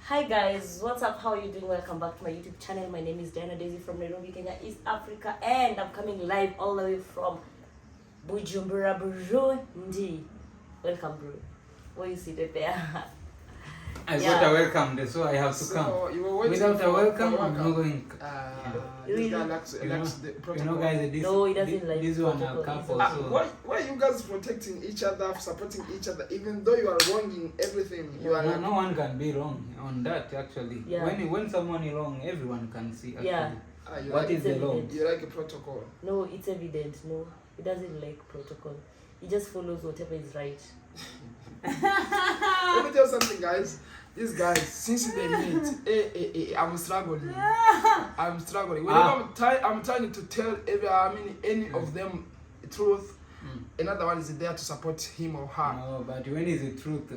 Hi guys, what's up? How are you doing? Welcome back to my YouTube channel. My name is Diana Daisy from Nairobi, Kenya, East Africa, and I'm coming live all the way from Bujumbura, Burundi. Welcome, bro. Where you seated there? I got a welcome, so I have to come. So you were waiting Without a welcome, for I'm not going. This guy lacks You know, the protocol. You know, guys, this, No, he doesn't like this one a protocol. couple. Ah, So why are you guys protecting each other, supporting each other, even though you are wronging everything? You are no one can be wrong on that actually. Yeah. When someone is wrong, everyone can see actually. Yeah. you What like, is the law? evident. you like a protocol? No, it's evident. No, he doesn't like protocol. He just follows whatever is right. Let me tell you something, guys. These guys, since they meet, I'm struggling. I'm struggling. Whenever I'm trying to tell any of them truth, another one is there to support him or her. No, but when is the truth?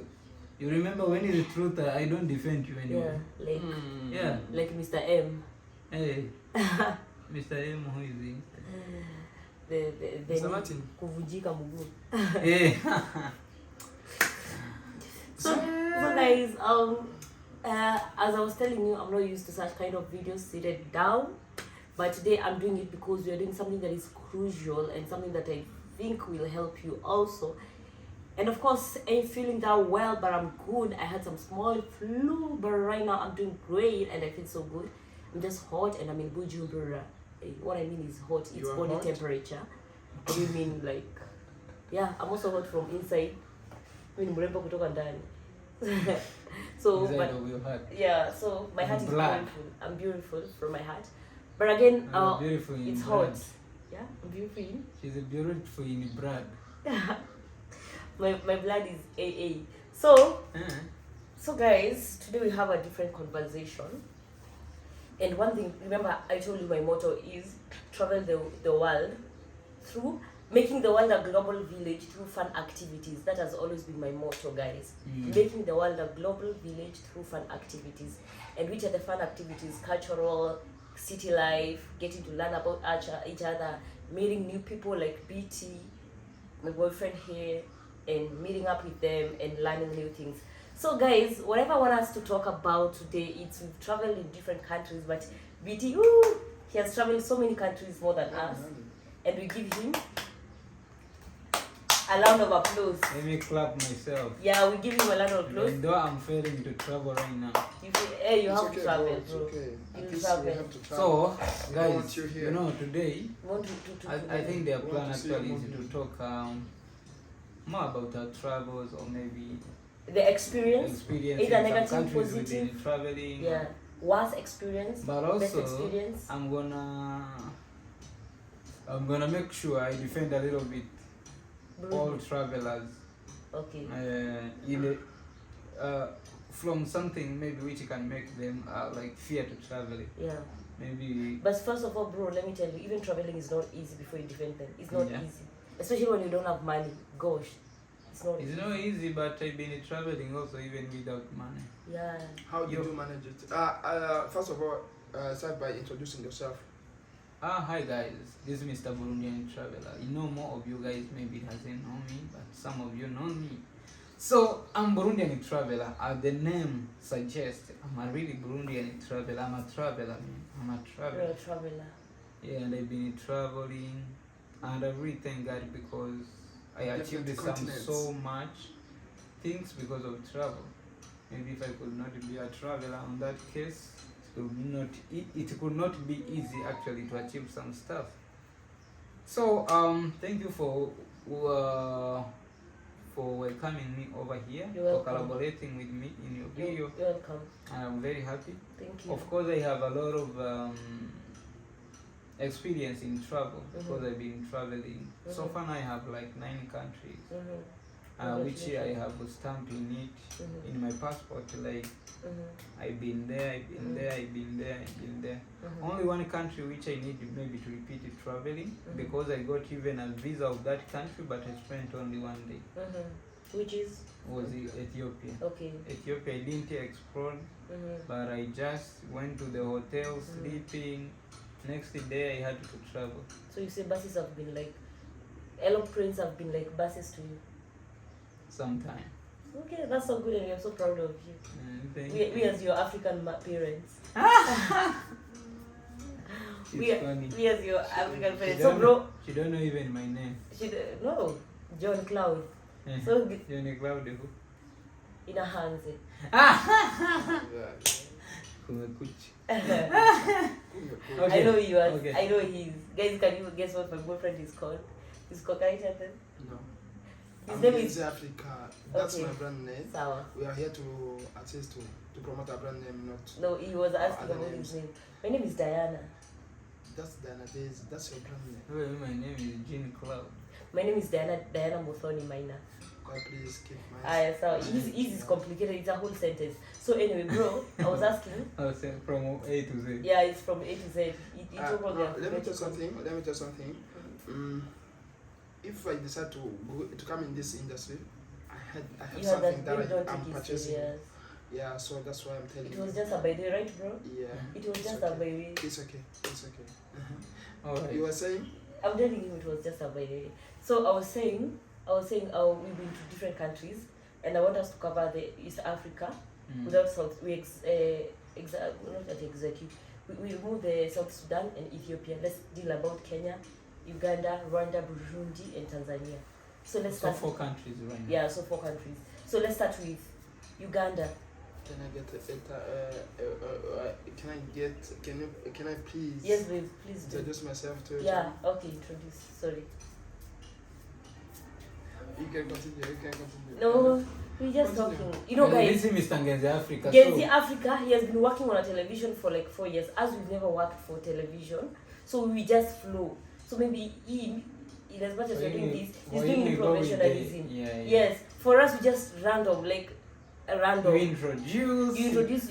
You remember when is the truth? I don't defend you anymore. Yeah, like Yeah. like Mr. M. Hey, Mr. M, who is he? The Mr. Martin. kuvunjika mguu. Hey. So guys, as I was telling you, I'm not used to such kind of videos seated down, but today I'm doing it because we are doing something that is crucial and something that I think will help you also. And of course, I ain't feeling that well, but I'm good. I had some small flu, but right now I'm doing great and I feel so good. I'm just hot and I'm in Bujumbura. What I mean is hot, it's You are body hot? temperature. What do you mean, like, yeah, I'm also hot from inside. I mean, mrembo kutoka ndani. So, Inside but of your heart. yeah, so my heart is Black. beautiful. I'm beautiful from my heart. But again, You're beautiful in it's blood. hot. Yeah, I'm beautiful. She's a beautiful in blood. My blood is AA. So, Uh-huh. so guys, today we have a different conversation. And one thing, remember, I told you my motto is travel the world through making the world a global village through fun activities. That has always been my motto, guys. Making the world a global village through fun activities. And which are the fun activities? Cultural, city life, getting to learn about each other, meeting new people like BT, my boyfriend here, and meeting up with them and learning new things. So guys, whatever I want us to talk about today, it's we've traveled in different countries, but BT, he has traveled so many countries more than us. And we give him a round of applause. Let me clap myself. Yeah, we give him a round of applause. Even though I'm failing to travel right now. You feel, hey, you It's have okay, to travel, bro. It's bro. okay. You At least travel. we have to travel. So, We don't want guys, you here. you know, today, You want to I think their We plan want to see actually your is to movie. talk more about our travels or maybe the experience, experience either in negative, some countries we've positive. been traveling. Yeah, worst experience, But best also, experience. I'm gonna make sure I defend a little bit all Bro. travelers Okay. from something maybe which can make them like fear to traveling. Yeah. Maybe But first of all, bro, let me tell you, even traveling is not easy before you defend them. It's not Yeah. easy. Especially when you don't have money. Gosh. It's not it's easy. not easy, but I've been traveling also even without money. Yeah. How do You- you manage it? First of all, start by introducing yourself. Hi guys, this is Mr. Burundian Traveler. You know more of you guys maybe hasn't known me, but some of you know me. So I'm Burundian Traveler. As the name suggests, I'm a really Burundian traveler. I'm a traveler, man. I'm a You're traveler. a traveler. Yeah, and I've been traveling, and I really thank God because I achieved Different continents. so much things because of travel. Maybe if I could not be a traveler on that case, it could not be easy actually to achieve some stuff. So thank you for welcoming me over here, You're for welcome. collaborating with me in your video. You're welcome. And I'm very happy. Thank you. Of course, I have a lot of experience in travel because Mhm. I've been traveling. So Mhm. far, I have like 9 countries, Mm-hmm. which I have stamped in it Mm-hmm. in my passport. Like Mm-hmm. I've been there, I've been there, I've been there, I've been there. Mm-hmm. Only one country which I need maybe to repeat it traveling Mhm. because I got even a visa of that country, but I spent only 1 day. Mm-hmm. Which is Was Ethiopia. okay. Ethiopia, I didn't explore, Mm-hmm. but I just went to the hotel, sleeping. Next day I had to travel. So you say buses have been like aeroplanes have been like buses to you. Sometime. Okay, that's so good, and I'm so proud of you. Thank We you. as your African parents. She's funny. We as your African She parents. So, don't- bro, She don't know even my name. no, John Cloud. Eh, So, Johnny Cloud who? in a hands. Yeah. Kumekucha. I Okay. know you are. Okay. I know he's. Guys, can you guess what my boyfriend is called? He's Kokai Chanten. No. His I'm name in is Africa. That's Okay. my brand name. Sawa. We are here to assist to promote our brand name, not No, he was asking Other about names. his name. My name is Diana. that's Diana Days. That's your brand name. Well, my name is Jean Cloud. My name is Diana Muthoni Maina. God, please keep my. So his is complicated. It's a whole sentence. So anyway, bro, I was asking. I was saying from A to Z. Yeah, it's from A to Z. It took all the Let me tell alphabetical- something. Let me tell something. If I decide to come in this industry, I have You have that something dream, that don't I'm take it purchasing. serious. Yeah, so that's why I'm telling It you. was just a baby, right, bro? Yeah. It was It's just okay. a baby. It's okay. It's okay. Alright. You were saying? I'm telling you, it was just a baby. So I was saying, we've been to different countries, and I want us to cover the East Africa without South. We not execute. We remove the South Sudan and Ethiopia. Let's deal about Kenya, Uganda, Rwanda, Burundi, and Tanzania. So let's So start. 4 countries right now. Yeah, so 4 countries. So let's start with Uganda. Can I get can I please Yes, babe, please do. introduce myself to you? Yeah, okay, introduce. Sorry. You can continue. No, we're just Continue. talking. You know, guys, This is Mr. Ngenzi Africa. Genzi So, Africa, he has been working on a television for like 4 years, as we've never worked for television. So we just flow. So maybe in as much as we're doing this, he's doing it professionalism. Yeah. Yes, for us, we just random, like a random. You introduce,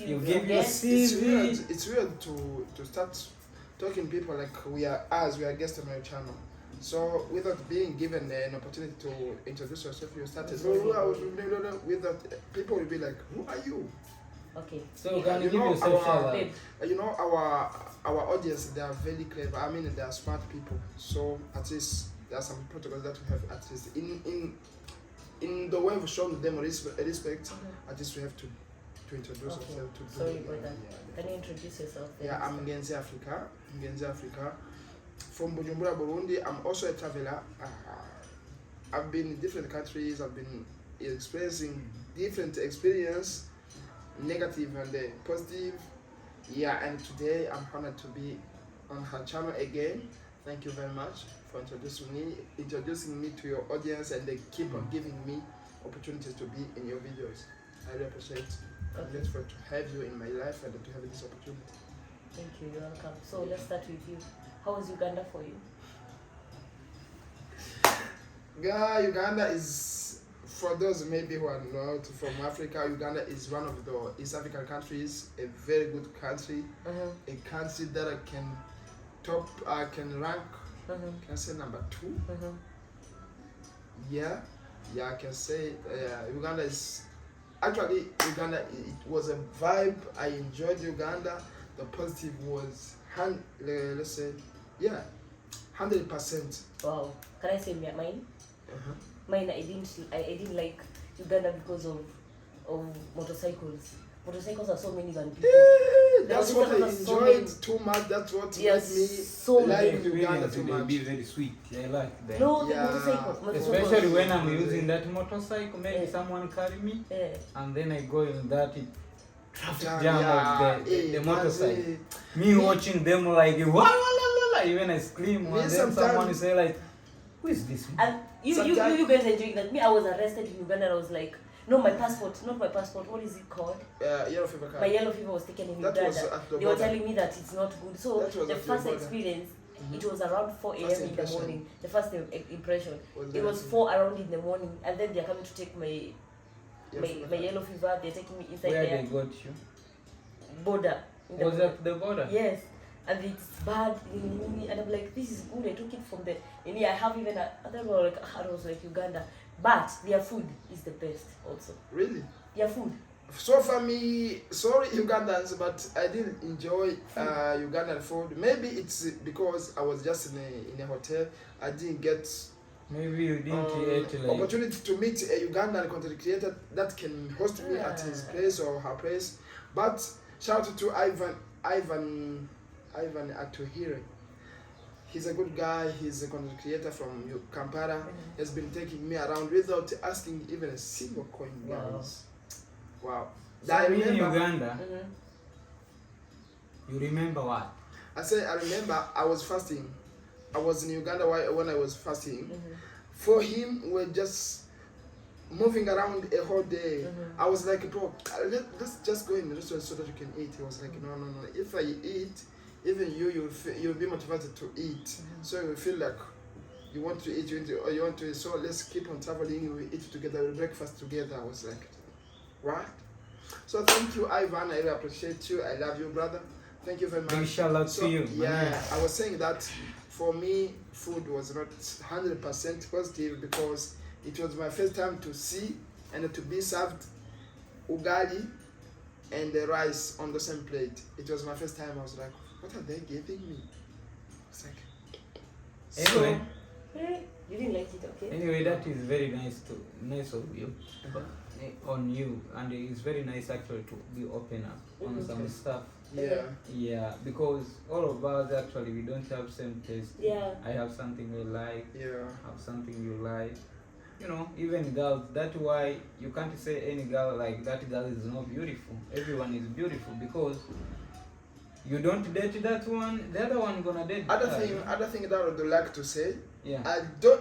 You give your guess. It's CV. weird. It's weird to start talking people like we are guests on my channel. So without being given an opportunity to introduce yourself, you started without people will be like, "Who are you?" Okay. So Yeah. can you You give know, yourself shout out? Babe, You know our audience, they are very clever. I mean, they are smart people. So at least there are some protocols that we have. At least in the way we've shown them respect, at least we have to introduce Okay. ourselves. To do Sorry it. about that. Can you introduce yourself? then? Yeah, I'm Ngenzi Africa. From Bujumbura, Burundi. I'm also a traveler. I've been in different countries. I've been experiencing different experience, negative and positive. Yeah, and today I'm honored to be on her channel again. Thank you very much for introducing me to your audience, and they keep on giving me opportunities to be in your videos. I really appreciate. I'm Okay. grateful to have you in my life and to have this opportunity. Thank you. You're welcome. So let's start with you. How was Uganda for you? Yeah, Uganda is, for those maybe who are not from Africa, Uganda is one of the East African countries, a very good country, a country that I can rank, can I say number 2? Yeah, I can say Uganda is, actually Uganda, it was a vibe. I enjoyed Uganda. The positive was, let's say, 100%. Wow. Can I say mine? Mine, I didn't like Uganda because of motorcycles. Motorcycles are so many than people. That's what I enjoyed too much. That's what Yes, made me so like many. Uganda too They much. be very sweet. I like them. No, the Yeah. motorcycles. Especially when I'm using that motorcycle, maybe Yeah. someone carry me, Yeah. and then I go in that traffic Yeah, jam yeah, of the manze. motorcycle. Me watching them like, wah, la, la, la, la, even I scream, Me and then sometimes- someone say like, who is this man? And you Sometimes- guys are enjoying that. Me, I was arrested in Uganda and I was like, no, my passport, not my passport. What is it called? Yellow fever My card. yellow fever was taken in That Uganda. was at the They were border. telling me that it's not good. So That was the at the first border. experience, it was around 4 a.m. First in the impression. morning. The first impression. Was It was that- 4 around in the morning, and then they're coming to take my Yellow fever my card. yellow fever. They're taking me inside Where their they got you? border. In the Was border. that the border? Yes, and it's bad, and I'm like, this is good. I took it from the, and I have even other like I was like Uganda, but their food is the best also. Really? Their food. So for me, sorry Ugandans, but I didn't enjoy Ugandan food. Maybe it's because I was just in a hotel. I didn't get Maybe you didn't create like opportunity to meet a Ugandan content creator that can host me at his place or her place. But shout out to Ivan Atuhire. He's a good guy. He's a content creator from Kampala. He has been taking me around without asking even a single coin, guys. Wow. So I in remember. Uganda, you remember what? I remember I was fasting. I was in Uganda when I was fasting. For him, we're just moving around a whole day. I was like, bro, let's just go in the restaurant so that you can eat. He was like, no. If I eat, even you'll be motivated to eat. So you feel like you want to eat, you want to eat. So let's keep on traveling. We eat together. We breakfast together. I was like, what? So thank you, Ivan. I really appreciate you. I love you, brother. Thank you very much. Big shout out to you. Yeah, I was saying that for me, food was not 100% positive because it was my first time to see and to be served ugali and the rice on the same plate. It was my first time. I was like, what are they giving me? It's like, Anyway, you didn't like it, okay? anyway, that is very nice of you, on you, and it's very nice actually to be open up on some stuff. Yeah, because all of us actually we don't have same taste. Yeah. I have something I like. Yeah. Have something you like. You know, even girls. That's why you can't say any girl like that girl is not beautiful. Everyone is beautiful because you don't date that one, the other one gonna date. Other thing that I would like to say. Yeah.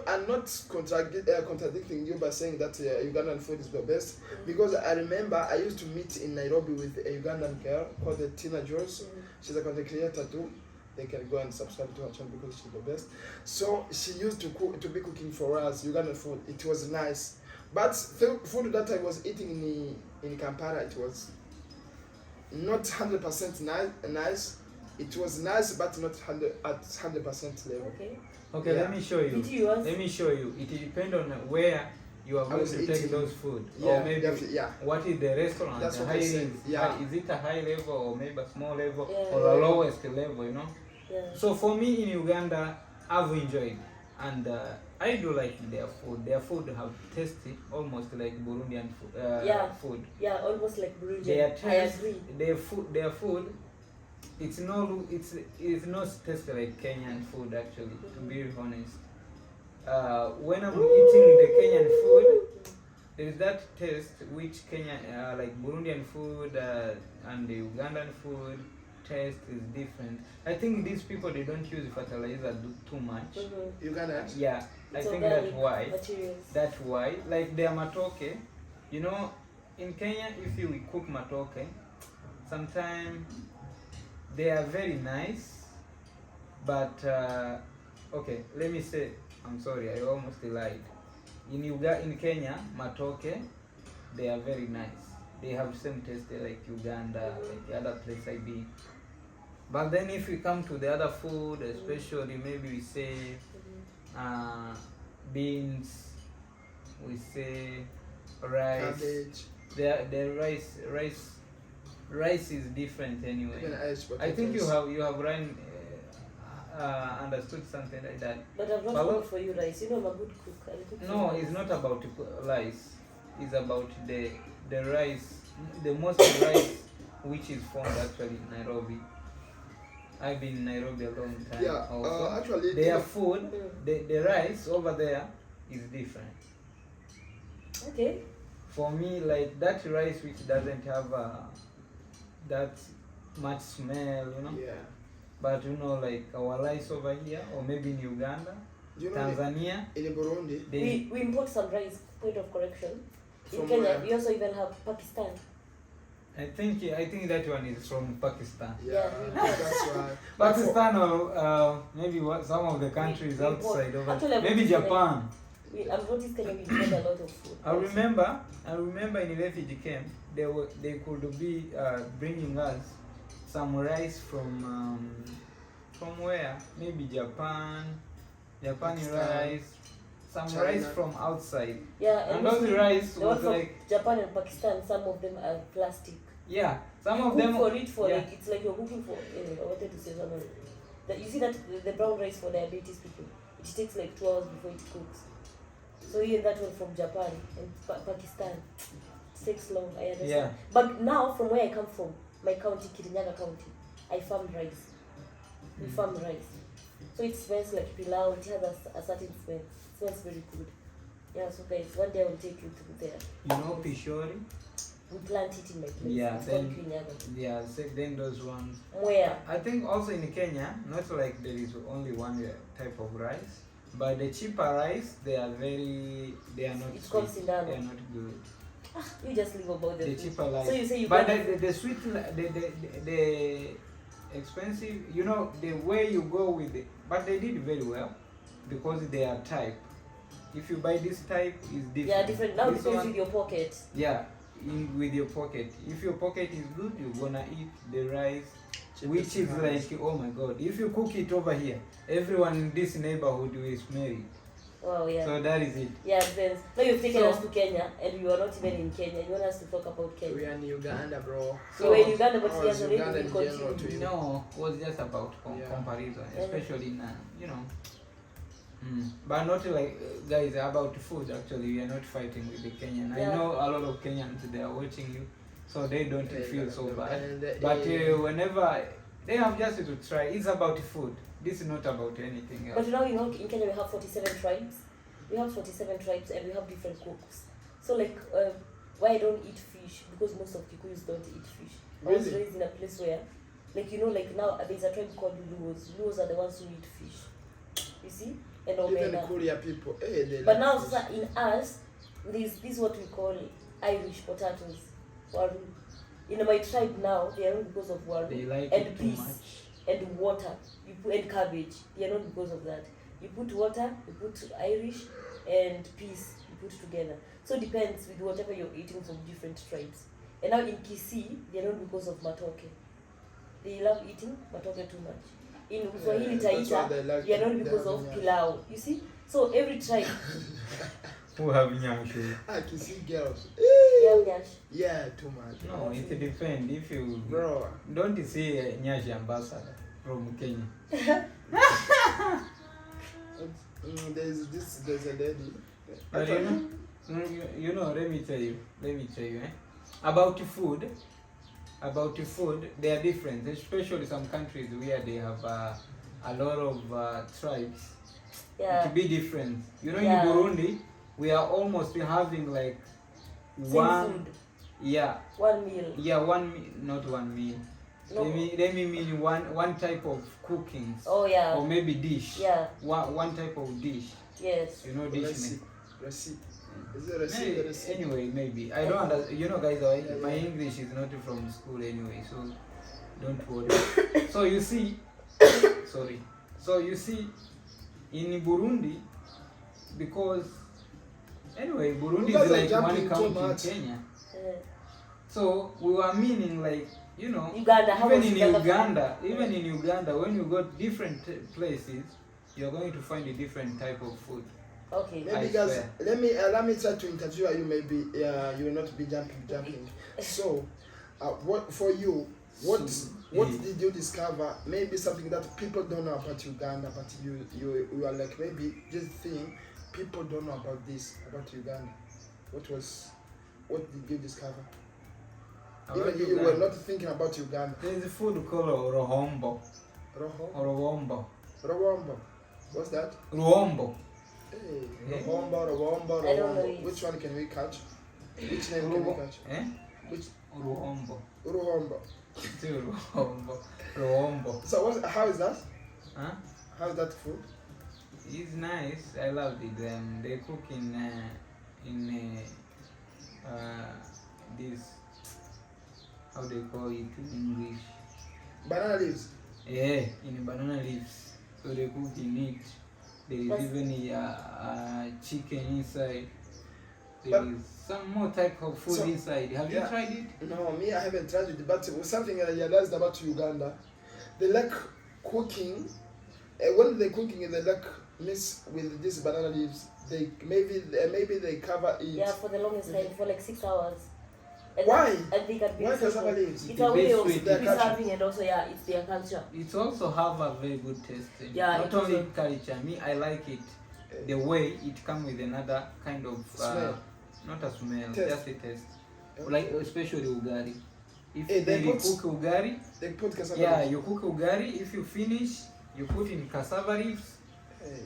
I'm not contradicting you by saying that Ugandan food is the best, because I remember I used to meet in Nairobi with a Ugandan girl called Tina Jones. She's a content creator too. They can go and subscribe to her channel because she's the best. So she used to be cooking for us Ugandan food. It was nice, but food that I was eating in Kampala, it was not 100% nice. It was nice, but not 100% level. Okay, Yeah. let me show you. Let me show you. It depends on where you are going to take those food, or maybe what is the restaurant. That's what high I said. Yeah. Is it a high level or maybe a small level Yeah. or a lowest level? You know. Yeah. So for me in Uganda, I've enjoyed, and I do like their food. Their food have tasted almost like Burundian food. Yeah, almost like Burundi. Their I taste, agree. their food, it's not tasty like Kenyan food actually. To be honest, when I'm eating the Kenyan food, there is that taste which Kenyan like Burundian food and the Ugandan food taste is different. I think these people they don't use fertilizer too much. Uganda. Yeah, It's I think organic that's why. materials. That's why. Like their matoke, you know, in Kenya if you cook matoke, sometimes they are very nice, but okay, let me say, I'm sorry, I almost lied. In Kenya, matoke, they are very nice. They have same taste like Uganda, like the other place I been. But then if we come to the other food, especially maybe we say beans, we say rice. Cabbage. The rice is different anyway. I think you have run understood something like that. But I've not cooked for you rice. You know I'm a good cook. I'll cook for No, you it's rice. not about rice. It's about the rice, the most rice which is found actually in Nairobi. I've been in Nairobi a long time. Yeah, also. actually, Their food, the rice over there is different. Okay. For me, like that rice which doesn't have that much smell, you know. Yeah. But you know, like our rice over here, or maybe in Uganda, Do you know Tanzania, in Burundi? We import some rice. Point of correction. In From Kenya, where? we also even have Pakistan. I think that one is from Pakistan. Yeah, that's why. Pakistan or maybe some of the countries We import. outside of Actually, maybe Japan. I've noticed Kenya we import a lot of food. I remember in refugee camp they could be bringing us some rice from where? Maybe Japan Pakistan, rice, some China. rice from outside. Yeah, And those rice the one was from like Japan and Pakistan. Some of them are plastic. yeah, some You of cook them for it for yeah. like it's like you're cooking for. Anyway, I wanted to say something. That you see that the brown rice for diabetes people, it takes like 2 hours before it cooks. So you get that one from Japan and Pakistan. It takes long, I understand. Yeah. But now, from where I come from, my county, Kirinyaga County, I farm rice. We farm rice. So it smells like pilau, it has a certain smell. It smells very good. Yeah, so guys, one day I will take you through there. You know Pishori? We plant it in my place. Yeah, It's called then- Kirinyaga. Yeah, then those ones. Where? I think also in Kenya, not like there is only one type of rice, but the cheaper rice, they are not It's called sweet. Sindano. They are not good. You just live about the The food. cheaper rice. So you say you But plant the sweet, the expensive, you know, the way you go with it, but they did very well because they are type. If you buy this type, is different. Yeah, different. Now This depends one- with your pocket. Yeah, with your pocket. If your pocket is good, you're gonna eat the rice, which is like, oh my god. If you cook it over here, everyone in this neighborhood will smell it. Wow, yeah. So that is it. Yeah, then now you've taken So- us to Kenya and you are not even in Kenya. You want us to talk about Kenya. We are in Uganda, bro. So we're in Uganda, but Oh, he has it's already Uganda been in general continued. too. No, it was just about Yeah. comparison, Yeah. especially in, you know. But not like, guys, about food actually, we are not fighting with the Kenyan. Yeah. I know a lot of Kenyans, they are watching you, so they don't feel so bad. And, But whenever they have just to try, it's about food. This is not about anything else. But you know, in Kenya we have 47 tribes. We have 47 tribes and we have different cooks. So like, why I don't eat fish? Because most of Kikuyus don't eat fish. I was Really? raised in a place where, like, you know, like now there's a tribe called Luos. Luos are the ones who eat fish. You see? And even Omena. Korea people, they But like now, fish. sasa, in us, this is what we call Irish potatoes. Waru. In my tribe now, they are not because of waru They like and it too peas much. and water. You put and cabbage. They are not because of that. You put water, you put Irish and peas. You put together. So it depends with whatever you're eating from different tribes. And now in Kisii, they are not because of matoke. They love eating matoke too much. In Swahili that's why Taita, they like they are not they because have of nyasha. pilau. You see? So every tribe, Who have nyashu? I can see girls. they have nyash. Yeah, too much. No, it depends. If you Bro, don't see a Nyashi ambassador from Kenya. there's a lady. But you know, let me tell you, about food, they are different, especially some countries where they have a lot of tribes. Yeah. It be different. You know, Yeah. in Burundi, we are almost having like Same one, food. yeah, One meal. yeah, not one meal. No. Let me mean one type of cooking, Oh yeah. or maybe dish. Yeah. One type of dish. Yes. You know, dish. Receipt. Is it Maybe, receipt? anyway, maybe I don't understand. You know, guys, my English is not from school anyway, so don't worry. So you see, sorry. So you see, in Burundi, because anyway, Burundi You guys is are like jumping one too county in much. Kenya. Uh, So we were meaning like, you know, Uganda. How even was in Uganda? Uganda, when you go different places, you're going to find a different type of food. Okay. I Maybe guys, swear. let me try to interview you. Maybe you will not be jumping. So, what for you? What yeah. did you discover? Maybe something that people don't know about Uganda, but you are like, maybe this thing people don't know about Uganda. What did you discover? About Even you Uganda. were not thinking about Uganda. There's a food called rohombo. Rwombo. What's that? Ruombo. Hey, Yeah. Rwombo. I don't know it. Which one can we catch? Which name can we catch? Eh? Which Ruombo. Rwombo. Still Ruombo. Ruombo. So how is that? Huh? How is that food? It's nice. I loved it. They cook in this, how they call it in English? Banana leaves. Yeah, in banana leaves. So they cook in it. There is That's- even a chicken inside. There But- is some more type of food So- inside. Have you yeah. tried it? No, me, I haven't tried it, but something I realized about Uganda, they like cooking. When they're cooking, they like mix with these banana leaves. They maybe they cover it. Yeah, for the longest time, for like 6 hours. And Why? And they can be Why recycled. cassava leaves? It's a They way of sweet. Their culture. preserving and also yeah, it's their culture. It also have a very good taste. Yeah, Not it only also- culture. Me, I like it. the way it come with another kind of Smell. not a smell, Taste. just a taste. Okay. Like especially ugari. If They they put- cook ugari, They put cassava. yeah, you cook ugari. If you finish, you put in cassava leaves.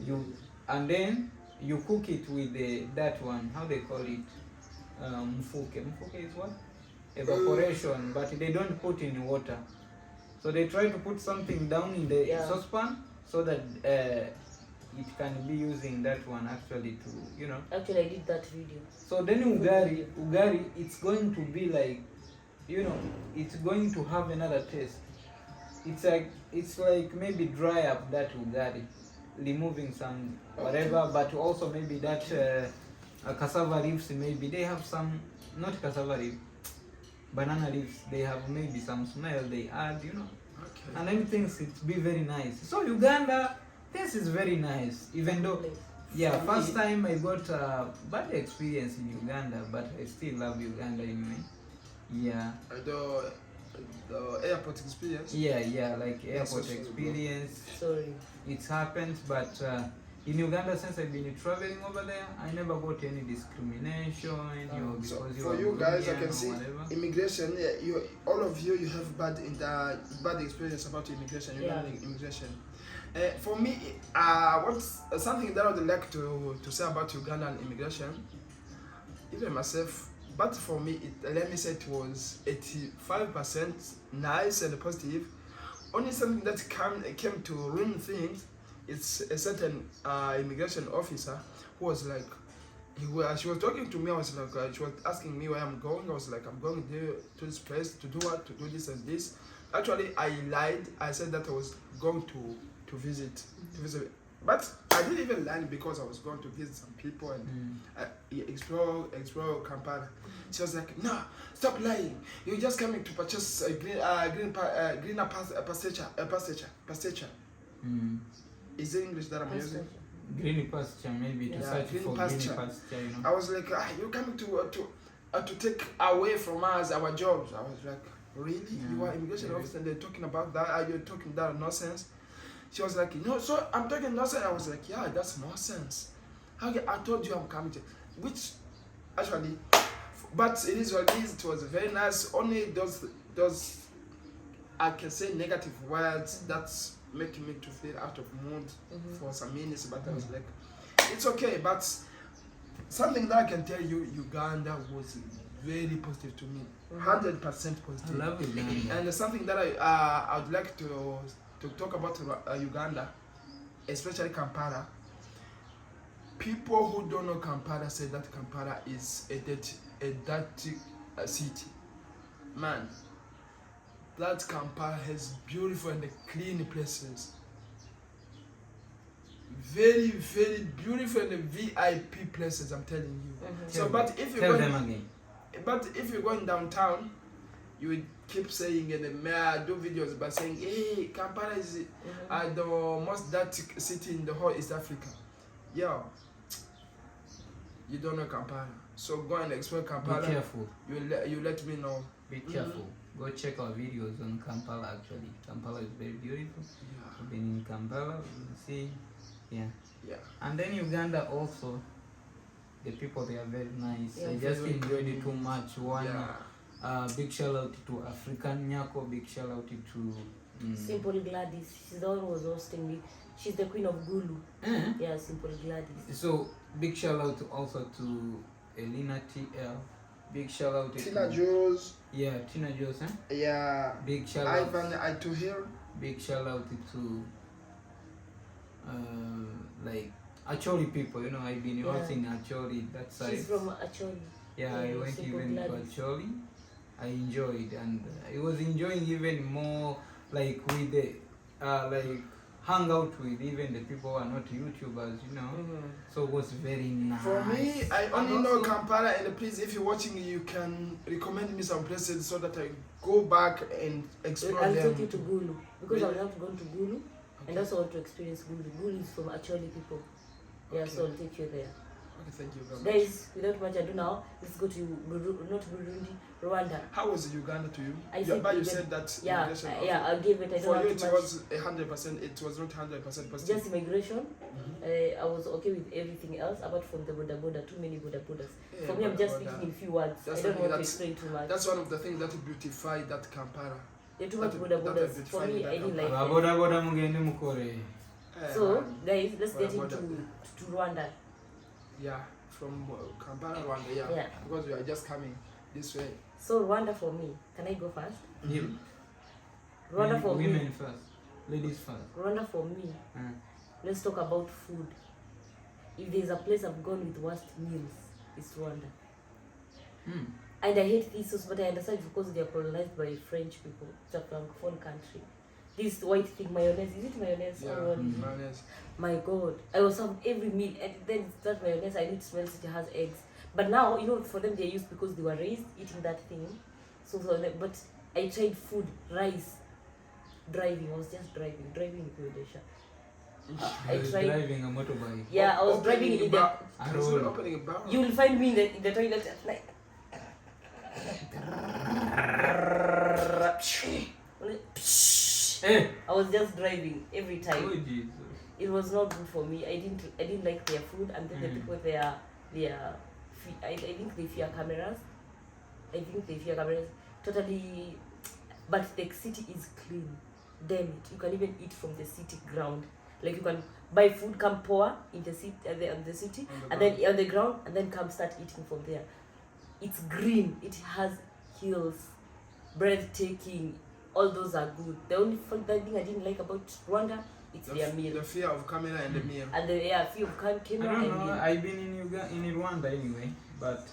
You and then you cook it with that one. How they call it? Mfuke. Mfuke is what? Evaporation, but they don't put in water. So they try to put something down in the Yeah. saucepan so that it can be using that one actually to, you know. Actually, I did that video. So then ugari, it's going to be like, you know, it's going to have another taste. It's like maybe dry up that ugari, removing some whatever, but also maybe that cassava leaves, maybe they have some, not cassava leaf, banana leaves, they have maybe some smell they add, you know. Okay. And then things it be very nice. So Uganda, this is very nice, even though yeah, For first me- time I got a bad experience in Uganda, but I still love Uganda anyway. Yeah, The airport experience. yeah, like That's airport also good. experience. Sorry. It's happened, but in Uganda, since I've been traveling over there, I never got any discrimination. You know, So because for are you guys, I Burundian can or see whatever. immigration. Yeah, all of you have bad experience about immigration. You Yeah. know immigration. For me, what's something that I would like to say about Ugandan immigration, even myself. But for me, let me say it was 85% nice and positive. Only something that came to ruin things. It's a certain immigration officer who was like, she was talking to me. I was like, she was asking me where I'm going. I was like, I'm going there to this place to do what, to do this and this. Actually, I lied. I said that I was going to visit, but I didn't even lie because I was going to visit some people and explore Kampala. She was like, "No, stop lying. You're just coming to purchase a greener pasture. Is it English that I'm using? Green pasture, maybe to Yeah, search green for pasture. green pasture, you know. I was like, you're coming to take away from us our jobs. I was like, really? Yeah, You are immigration yeah. officer and they're talking about that? Are you talking that nonsense? She was like, no, so I'm talking nonsense. I was like, yeah, that's nonsense. I told you I'm coming to, which actually, but it is what it is. It was very nice. Only those I can say negative words that's making me to feel out of mood for some minutes. But I was like, it's okay. But something that I can tell you, Uganda was very positive to me, 100% positive. I love Uganda. And something that I would like to talk about Uganda, especially Kampala. People who don't know Kampala say that Kampala is a dirty city. Man, that Kampala has beautiful and clean places. Very, very beautiful and VIP places, I'm telling you. So, but if you Tell go, them again. but if you're going downtown, you would keep saying and do videos by saying, hey, Kampala is the most dirty city in the whole East Africa. Yo, you don't know Kampala. So go and explore Kampala. Be careful. You let me know. Be careful. Go check our videos on Kampala actually. Kampala is very beautiful. Yeah. I've been in Kampala, you can see. Yeah. Yeah. And then Uganda also, the people they are very nice. Yeah, I just very enjoyed good. it too much. One Yeah. big shout out to African Nyako, big shout out to Simple Gladys. She's the one who was hosting me. She's the queen of Gulu. eh? Yeah, Simple Gladys. So big shout out also to Elena TL. Big shout out Tina to Jules. yeah, Tina Jules, eh? Yeah. Big shout Ivan out. Ituhir. Big shout out to like Acholi people, you know, I've been Yeah. also in Acholi, that side. She's from Acholi. Yeah, I Yeah, went Simple even to Gladys. Acholi. I enjoyed, and I was enjoying even more like with the like hang out with even the people who are not YouTubers, you know. So it was very nice. For me, I And only know also- Kampala, and please, if you're watching, you can recommend me some places so that I go back and explore I'll them. take you to Gulu because Really? I've not gone to Gulu and Okay. also want to experience Gulu. Gulu is from Acholi people. Yeah, Okay. so I'll take you there. Okay, thank you very much. Guys, without much ado now, let's go to not Burundi, Rwanda. How was Uganda to you? I said but you even- said that Yeah, immigration also- yeah, I'll give it. I don't For have you, too it much. was 100%. It was not 100% positive. Just immigration. Mhm. I was okay with everything else apart from the border. Too many borders. Yeah, For me, I'm border, just border. speaking in few words. That's I don't something want to that's- explain too much. That's one of the things that beautify that Kampala. There are too much that- borders. that For me, define I didn't that like it. Boda boda mugende mukore. So, Man, guys, let's get Border. into Rwanda. yeah, from Kampala, Rwanda, yeah. Yeah. Because we are just coming this way. So, Rwanda for me. Can I go first? You. Rwanda for Women me. first. Ladies first. Rwanda for me. Uh, Let's talk about food. If there's a place I've gone with worst meals, it's Rwanda. hmm. And I hate these sauce, but I understand because they are colonized by French people. It's a francophone country. This white thing, mayonnaise, is it mayonnaise Yeah, or what is it? mayonnaise. My God, I was served every meal, and then that mayonnaise I need to smell it has eggs. But now, you know, for them they're used because they were raised eating that thing. But I tried food, rice, driving. I was just driving in Croatia. I tried. Driving a motorbike. Yeah, I was Opening driving in a the. bar- I consider roll. opening a bar. You will find me in the toilet at night. Hey. I was just driving every Oh time. Jesus. It was not good for me. I didn't like their food, and then the people there, I think they fear cameras. Totally, but the city is clean. Damn it! You can even eat from the city ground. Like you can buy food, come pour in the city, on the city, and then on the ground, and then come start eating from there. It's green. It has hills, breathtaking. All those are good. The only thing I didn't like about Rwanda, it's their meal. The fear of camera and the meal. And the few of I camera don't and know. meal. I've been in Rwanda anyway, but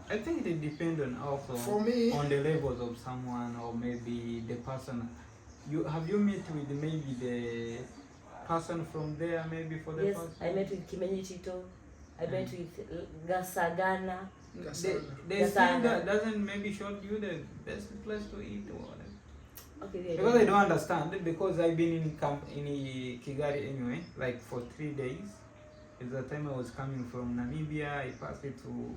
I think it depends on also For me, on the levels of someone or maybe the person. Have you met with maybe the person from there maybe for the Yes, first I time? met with Kimenyi Tito. I met with Gasagana. They Yes, say I that doesn't maybe show you the best place to eat or whatever. Okay, yeah, Because I don't understand because I've been in Kigali anyway, like for 3 days. It's the time I was coming from Namibia. I passed it to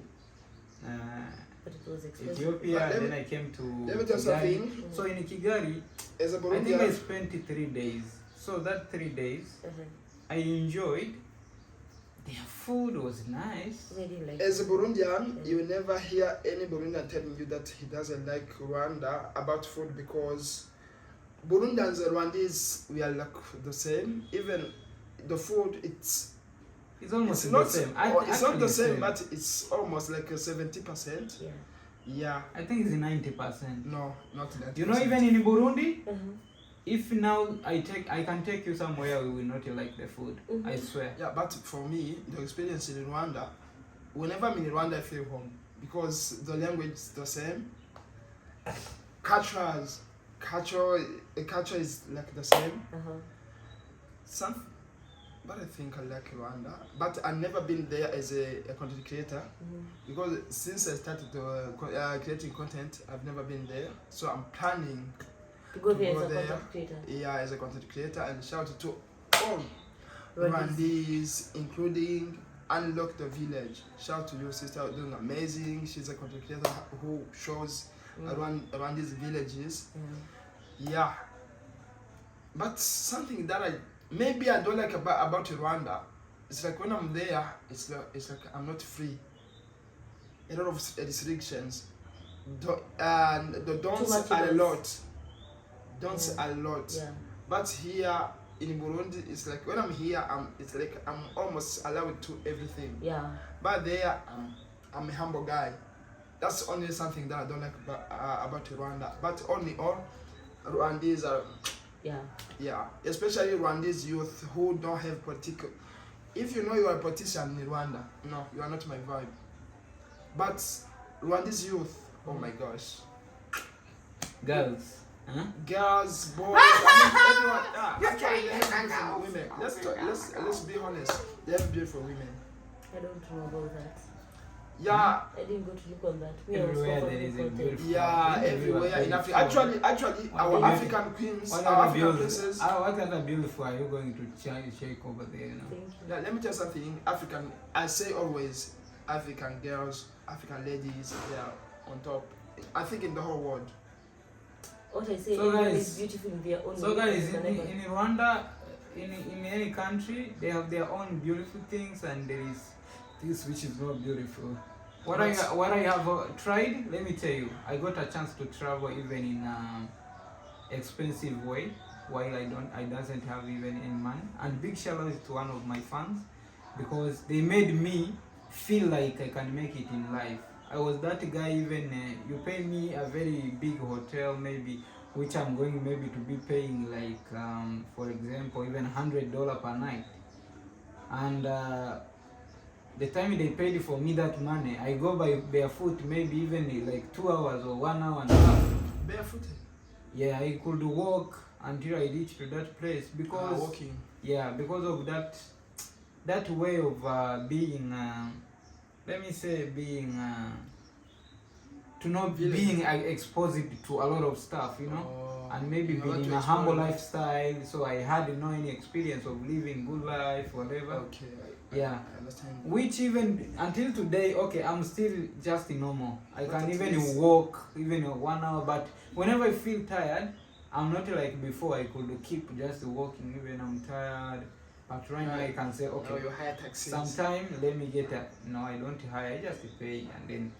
but it was expensive. Ethiopia, But and then I came to let me tell you Kigali. something. So in Kigali, As a I think I Burundian, spent 3 days. So that 3 days, Uh-huh. I enjoyed. Their food was nice. I didn't like as a it. Burundian, you will never hear any Burundian telling you that he doesn't like Rwanda about food because Burundians and Rwandese, we are like the same. Even the food, it's It's almost not the same. it's not Actually the same, but it's almost like a 70%. Yeah. Yeah, I think it's 90%. no, not that. You know, even in Burundi, Uh-huh. if now I can take you somewhere we will not like the food. Mhm. I swear. Yeah, but for me, the experience in Rwanda, whenever I'm in Rwanda, I feel home because the language is the same. Culture is like the same. Uh-huh. But I think I like Rwanda. But I've never been there as a content creator Mhm. because since I started creating content, I've never been there. So I'm planning, To go there go as a there. content creator. yeah, as a content creator, and shout out to all Rwandese. Rwandese, including Unlock the Village. Shout to your sister, doing amazing. She's a content creator who shows around these villages. Yeah. Yeah. But something that I don't like about Rwanda, it's like when I'm there, it's like I'm not free. A lot of restrictions. And the don'ts much are a events. lot. Don'ts Yeah. are a lot. Yeah. But here in Burundi, it's like when I'm here, it's like I'm almost allowed to everything. Yeah. But there, I'm a humble guy. That's only something that I don't like about Rwanda. But only all Rwandese are, Yeah. especially Rwandese youth who don't have political. If you know you are a politician in Rwanda, no, you are not my vibe. But Rwandese youth, oh my gosh, Girls. Huh? girls, boys, everyone. Actually, they have beautiful women. Let's be honest. They have beautiful women. I don't know about that. Yeah, I didn't go to look on that. Me, I was Everywhere focused there is a on content. beautiful. yeah, everywhere in Africa. Actually, What our do you- African queens, What our other African beautiful? princesses. What other beautiful are you going to check over there? You know. Thank you. Yeah, let me tell you something. African, I say always, African girls, African ladies, they are on top. I think in the whole world. What I say, So everyone guys- is beautiful in their own So way. guys, in, Whenever- in Rwanda, in any country, they have their own beautiful things, and there is this which is not beautiful. What I have tried, let me tell you, I got a chance to travel even in expensive way, while I doesn't have even any money. And big shout out to one of my fans, because they made me feel like I can make it in life. I was that guy. Even you pay me a very big hotel, maybe, which I'm going maybe to be paying like for example even $100 per night, and the time they paid for me that money, I go by barefoot maybe even like 2 hours or 1 hour and a half. Barefooted. Yeah, I could walk until I reached to that place because Walking. yeah, because of that way of being let me say being to not Feeling. being exposed to a lot of stuff, you know. And maybe you have being to in a explore humble life. lifestyle, so I had no any experience of living good life, whatever. Okay. Yeah. I understand. Which even until today, okay, I'm still just normal. I But can at even least- walk even 1 hour, but whenever I feel tired, I'm not like before. I could keep just walking even I'm tired. But right now I can say, Now okay, you hire taxis. sometime let me get a. No, I don't hire. I just pay and then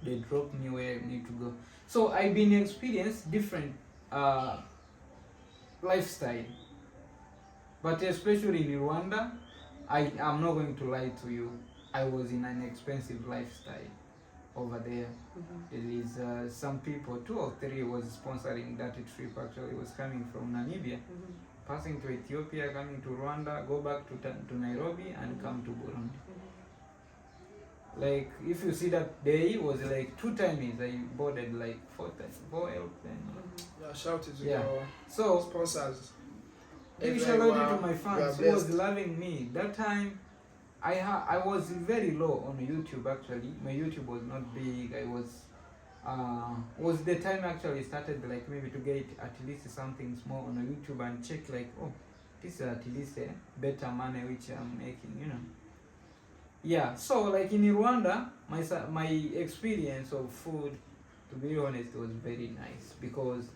they drop me where I need to go. So I've been experienced different lifestyle, but especially in Rwanda, I'm not going to lie to you. I was in an expensive lifestyle over there. There is some people, 2 or 3 was sponsoring that trip. Actually, was coming from Namibia, passing to Ethiopia, coming to Rwanda, go back to Nairobi, and come to Burundi. Like if you see that day was like 2 times I boarded like 4 airplanes. Yeah, shout it to Yeah. your So sponsors. big If shout you out are- to my you are fans who was blessed. loving me. That time I was very low on YouTube actually. My YouTube was not big. I was the time actually started like maybe to get at least something small on YouTube and check like, oh, this is at least a better money which I'm making, you know. Yeah, so like in Rwanda, my experience of food, to be honest, was very nice because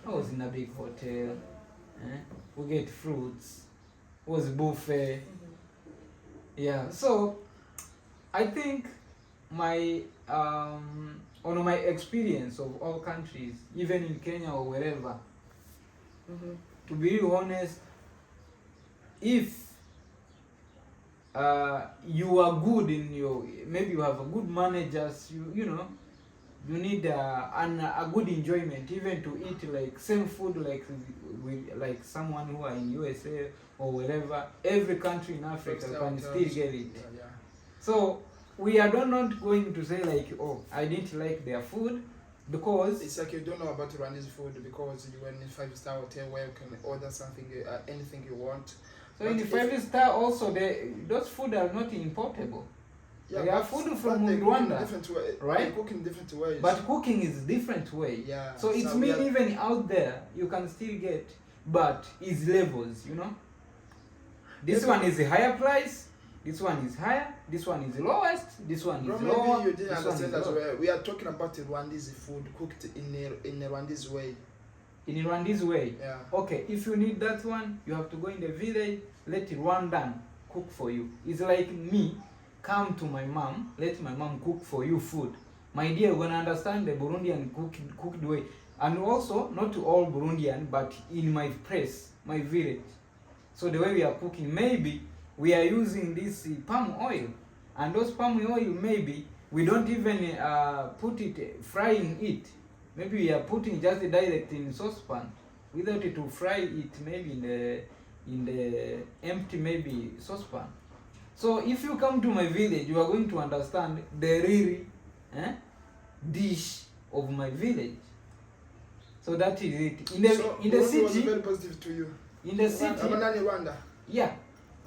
I was in a big hotel. We get fruits. It was buffet. Yeah, so I think my on my experience of all countries, even in Kenya or wherever, to be honest, if you are good in your, maybe you have a good managers, you know, you need a good enjoyment, even to eat like same food like with like someone who are in USA or wherever. Every country in Africa can still get it. Yeah. So we are not going to say like, oh, I didn't like their food, because It's like you don't know about Rwandese food because you were in a 5-star hotel where you can order something, anything you want. so in the 5-star also those food are not importable. They are food from they cook in Rwanda, different way, right? They cook in different ways. But cooking is different way. yeah. So it's we mean are- even out there you can still get, but it's levels, you know. This Yes, one is a higher price, this one is higher, this one is lowest, this one Bro, is maybe lower, you didn't this one understand is that lower. we are talking about the Rwandese food cooked in a Rwandese way. In Rwandese way. Yeah. Okay, if you need that one, you have to go in the village, let Rwandan cook for you. It's like me, come to my mom, let my mom cook for you food. My dear, you're gonna understand the Burundian cooked way. And also, not to all Burundian, but in my place, my village. So the way we are cooking, maybe we are using this palm oil. And those palm oil, maybe we don't even put it, frying it. Maybe we are putting just direct in saucepan without it to fry it maybe in the empty maybe saucepan. So if you come to my village, you are going to understand the real dish of my village. So that is it. In the Burundi was city, very positive to you. in the city, Rwanda. yeah,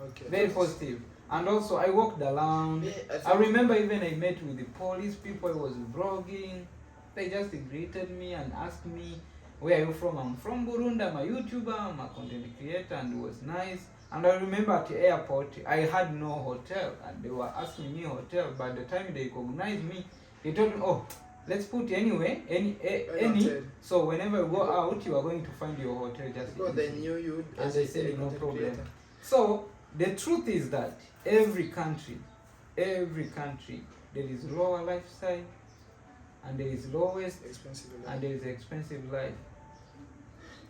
Okay. very positive. And also I walked around. Me, I I think- remember even I met with the police people. I was vlogging. They just greeted me and asked me, where are you from? I'm from Burundi. I'm a YouTuber. I'm a content creator, and it was nice. And I remember at the airport, I had no hotel, and they were asking me hotel. By the time they recognized me, they told me, oh, let's put anyway, any. hotel. So whenever you go out, you are going to find your hotel just. Because they easy. knew you And as they a said no content problem. creator. So the truth is that every country, there is lower lifestyle, and there is lowest, Expensive. and there is expensive life.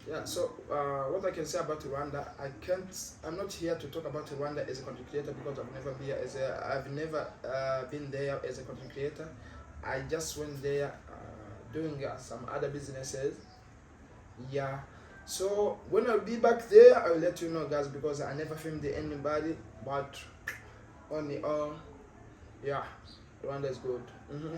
Yeah, so what I can say about Rwanda, I'm not here to talk about Rwanda as a content creator because I've never been there as a content creator. I just went there doing some other businesses. Yeah, so when I'll be back there, I'll let you know, guys, because I never filmed anybody, but only yeah, Rwanda is good.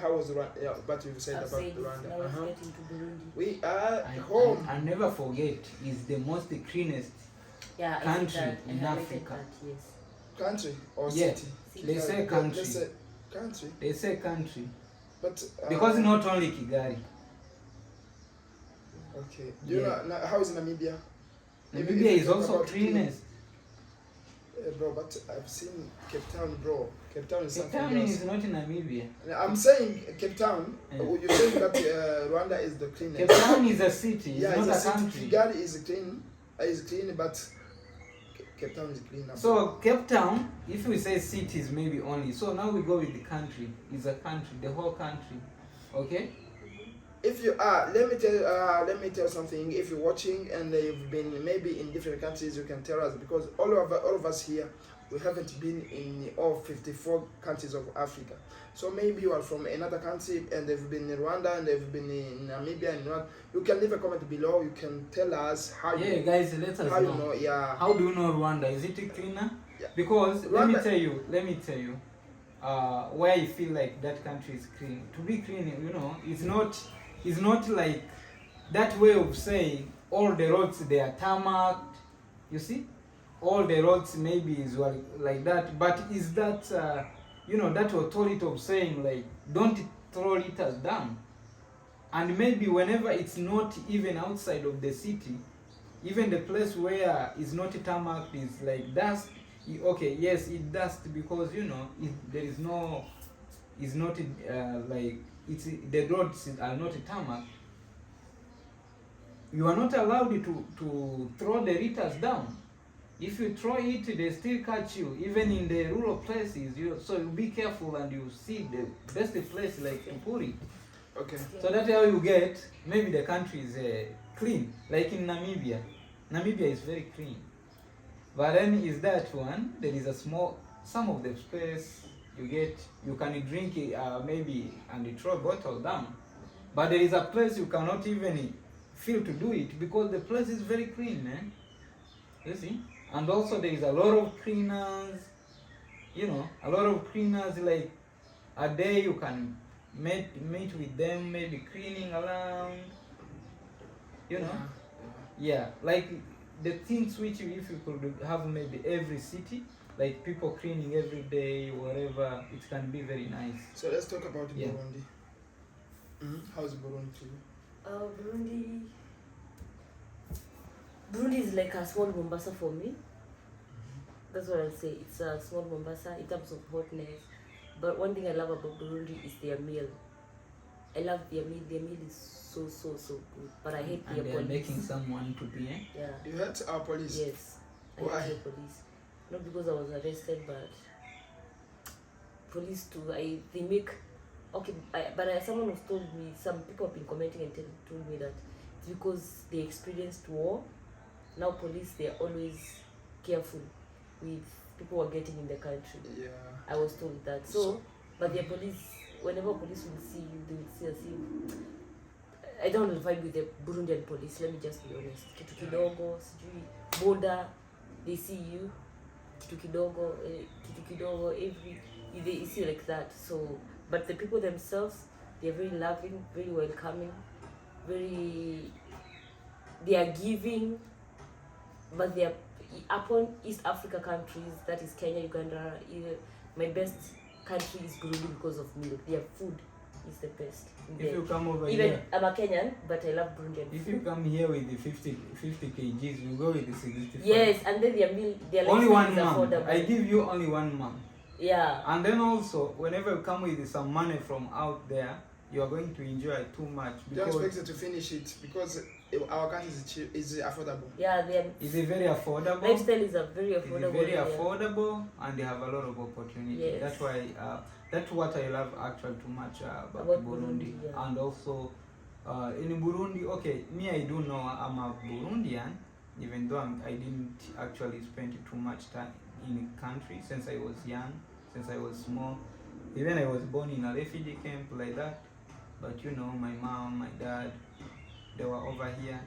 How was Rwanda? Yeah, but you said I've about said Rwanda. now let's get into Burundi. We are home. And never forget, is the most cleanest Yeah, I country said that. in I highlighted Africa. that, yes. Country or Yeah. city? They say country. Let's say country. They say country But because not only Kigali. okay. Do you Yeah. know how is Namibia? Even Namibia if is you talk also about cleanest. bro, but I've seen Cape Town, bro. Cape Town is Cape something Town else. is not in Namibia. I'm saying Cape Town. Yeah. You're saying that Rwanda is the cleanest. Cape Town is a city, it's Yeah, not it's a a country. city. Kigali is clean, but Cape Town is clean. So Cape Town, if we say cities maybe only, so now we go with the country. It's a country, the whole country. Okay? If you are, let me tell something. If you're watching and you've been maybe in different countries, you can tell us, because all of us here, we haven't been in all 54 countries of Africa. So maybe you are from another country and they've been in Rwanda and they've been in Namibia and Rwanda. You can leave a comment below. You can tell us how Yeah, you guys, let us how you know. know. Yeah. How do you know Rwanda? Is it cleaner? Yeah. Because let me Rwanda- tell you, where I feel like that country is clean. To be clean, you know, it's not like that way of saying all the roads they are tarmacked. You see, all the roads maybe is like that, but is that you know, that authority of saying like don't throw litters down, and maybe whenever it's not even outside of the city, even the place where it's not tarmac is like dust. Okay, yes, it dust because you know there is no, it's not like it's the roads are not tarmac. You are not allowed to throw the litters down. If you throw it, they still catch you, even in the rural places. So you be careful and you see the best place like to put it. Okay. So that's how you get, maybe the country is clean, like in Namibia. Namibia is very clean. But then is that one, there is a small, some of the space you can drink it, maybe, and you throw a bottle down. But there is a place you cannot even feel to do it because the place is very clean, man. You see? And also there is a lot of cleaners, you know, a lot of cleaners, like a day you can meet with them, maybe cleaning around, you know. Yeah, like the things which if you could have maybe every city, like people cleaning every day, whatever, it can be very nice. So let's talk about Yeah. Burundi. How's Burundi to you? Burundi is like a small Mombasa for me. That's what I'll say. It's a small Mombasa in terms of hotness. But one thing I love about Burundi is their meal. I love their meal. Their meal is so good. But I hate And their they are police. making someone to be, Yeah. You hurt our police. Yes. I Why? hate the police. Not because I was arrested, but police too. They make okay. Someone has told me, some people have been commenting and told me that it's because they experienced war. Now police, they're always careful with people who are getting in the country. Yeah. I was told that. So, but their police, whenever police will see you, they will see as if. I don't vibe with the Burundian police, let me just be honest. Kitu kidogo, sijui, border, they see you. Kitu kidogo, you see like that. So, but the people themselves, they're very loving, very welcoming, they are giving, but upon East Africa countries, that is Kenya, Uganda, my best country is Burundi because of milk. Their food is the best. If you come over Even here, I'm a Kenyan, but I love Burundian if food. you come here with the 50 kgs, you go with the 65. Yes, and then their Only lifestyle 1 is month. affordable. I give you only 1 month. Yeah. And then also, whenever you come with some money from out there, you are going to enjoy too much Don't because expect it to finish it because our country is cheap, is affordable. Yeah, it's very affordable. lifestyle is a very It's affordable. very yeah. affordable, and they have a lot of opportunity. Yes. That's why that's what I love actually too much about Burundi. yeah. And also in Burundi, okay, me I do know I'm a Burundian, even though I didn't actually spend too much time in the country since I was young, since I was small. Even I was born in a refugee camp like that. But you know, my mom, my dad, they were over here.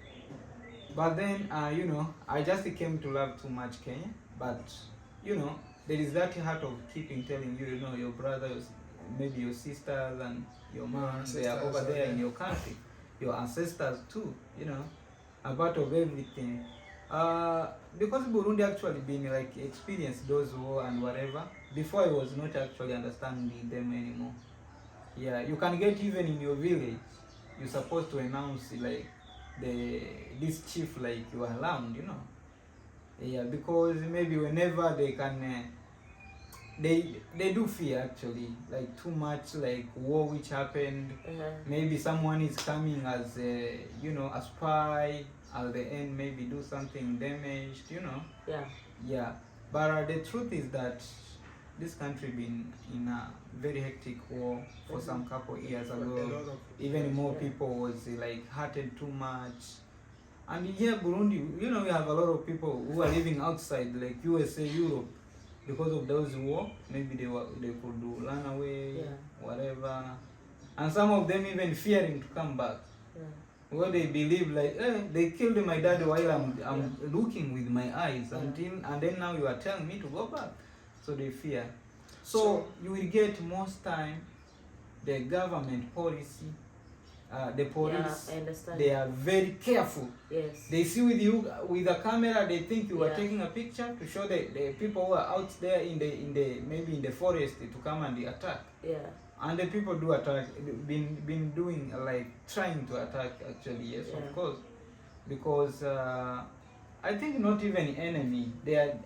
But then, you know, I just came to love too much Kenya. But, you know, there is that heart of keeping telling you, you know, your brothers, maybe your sisters and your mom, they are over there in your country. Your ancestors too, you know, a part of everything. Because Burundi actually been like experienced those war and whatever, before I was not actually understanding them anymore. Yeah, you can get even in your village, you're supposed to announce like this chief like you are around, you know. Yeah, because maybe whenever they can they do fear actually, like too much like war which happened. Maybe someone is coming as a, you know, a spy at the end, maybe do something damaged, you know. Yeah, but the truth is that this country been in a very hectic war for some couple years ago. Even more people was like hurted too much. And here Burundi, you know, we have a lot of people who are living outside like USA, Europe, because of those war. Maybe they could do run away, whatever. And some of them even fearing to come back. Where they believe like, they killed my dad while I'm looking with my eyes and then now you are telling me to go back. So they fear. So you will get most time the government policy, the police, I understand. they are very careful. Yes. They see with you with a camera, they think you are taking a picture to show the people who are out there in the maybe in the forest to come and attack. Yeah. And the people do attack, been doing like trying to attack actually, yes, of course. Because I think not even enemy, they are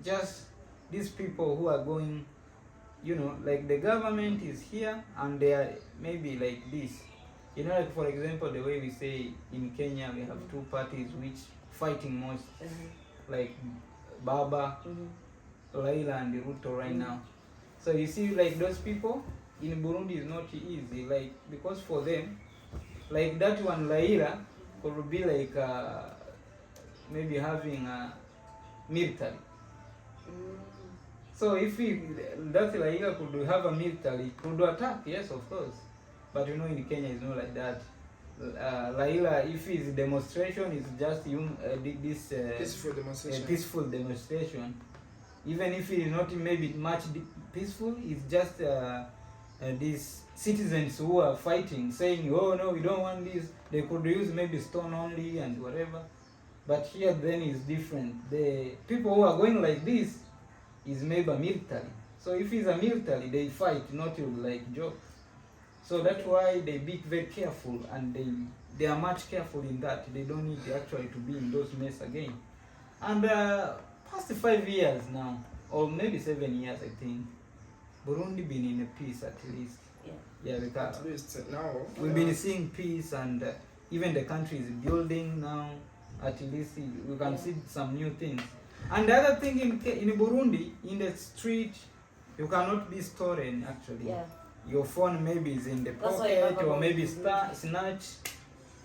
just these people who are going, you know, like the government is here and they are maybe like this. You know, like for example, the way we say in Kenya we have two parties which fighting most, like Baba, Raila and Ruto right now. So you see, like those people in Burundi is not easy, like because for them, like that one Raila could be like maybe having a military. So if that Raila could have a military, could attack, yes, of course. But you know, in Kenya, it's not like that. Raila, if his demonstration is just peaceful demonstration, even if it is not maybe much peaceful, it's just these citizens who are fighting, saying, oh no, we don't want this. They could use maybe stone only and whatever. But here then is different. The people who are going like this is maybe a military. So if it's a military, they fight, not like joke. So that's why they be very careful, and they are much careful in that. They don't need actually to be in those mess again. And past 5 years now, or maybe 7 years, I think, Burundi been in a peace at least. Yeah, because at least now we've been seeing peace, and even the country is building now. At least we can see some new things. And the other thing in Burundi, in the street, you cannot be stolen actually. Your phone maybe is in the pocket or maybe snatched.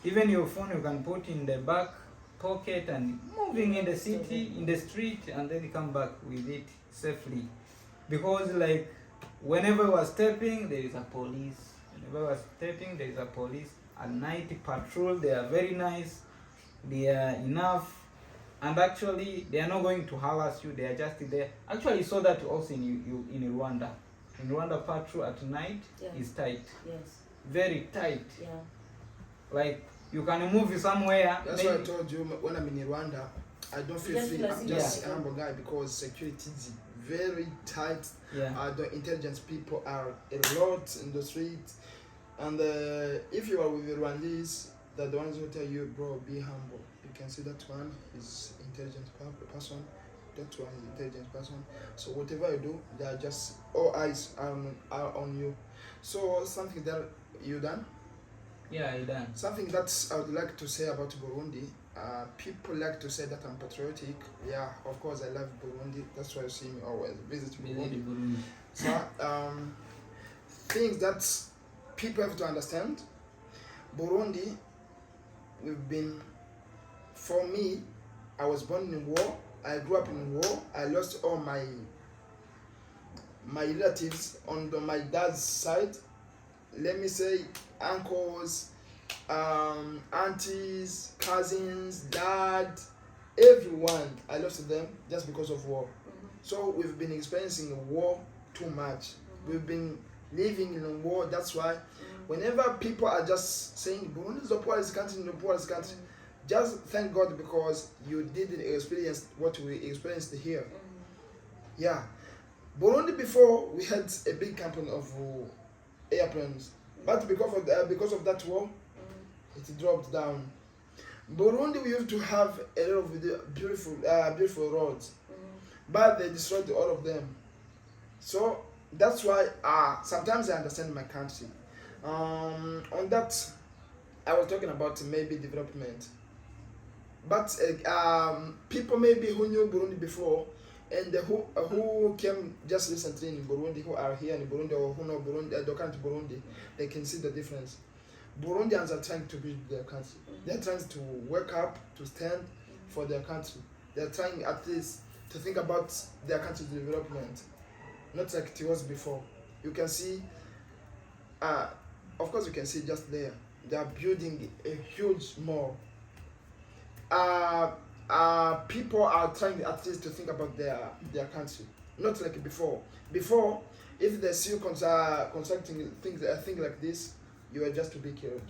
Even your phone you can put in the back pocket and moving in the city, in the street, and then you come back with it safely. Because like whenever we are stepping, there is a police. Whenever we are stepping, there is a police. At night patrol, they are very nice. They are enough. And actually, they are not going to harass you. They are just there. Actually, you saw that also in Rwanda. In Rwanda, patrol at night is tight. Yes. Very tight. Yeah. Like you can move somewhere. That's why I told you when I'm in Rwanda, I don't You feel just free. feel as I'm if just you're a like- humble guy because security is very tight. Yeah. The intelligence people are a lot in the street, and if you are with the Rwandese, they're the ones who tell you, bro, be humble. You can see that one is intelligent person, that one is intelligent person. So whatever you do, they are just all eyes are on you. So something that you done. Yeah, you done. Something that I would like to say about Burundi, people like to say that I'm patriotic. Yeah, of course I love Burundi. That's why you see me always visit Burundi. Burundi. So, things that people have to understand. Burundi, for me, I was born in war. I grew up in war. I lost all my relatives on my dad's side. Let me say uncles, aunties, cousins, dad, everyone. I lost them just because of war. So we've been experiencing war too much. We've been living in a war. That's why whenever people are just saying Burundi is the poorest country, just thank God because you didn't experience what we experienced here. Yeah. Burundi before we had a big company of airplanes, but because of that war, it dropped down. Burundi we used to have a lot of beautiful roads, but they destroyed all of them. So that's why sometimes I understand my country. On that, I was talking about maybe development, but people maybe who knew Burundi before and who came just recently in Burundi, who are here in Burundi or who know Burundi, the country Burundi, they can see the difference. Burundians are trying to build their country. They're trying to wake up, to stand for their country. They're trying at least to think about their country's development, not like it was before. You can see, of course you can see just there, they are building a huge mall. People are trying at least to think about their country, not like before. Before, if they see you constructing things like this, you are just to be killed.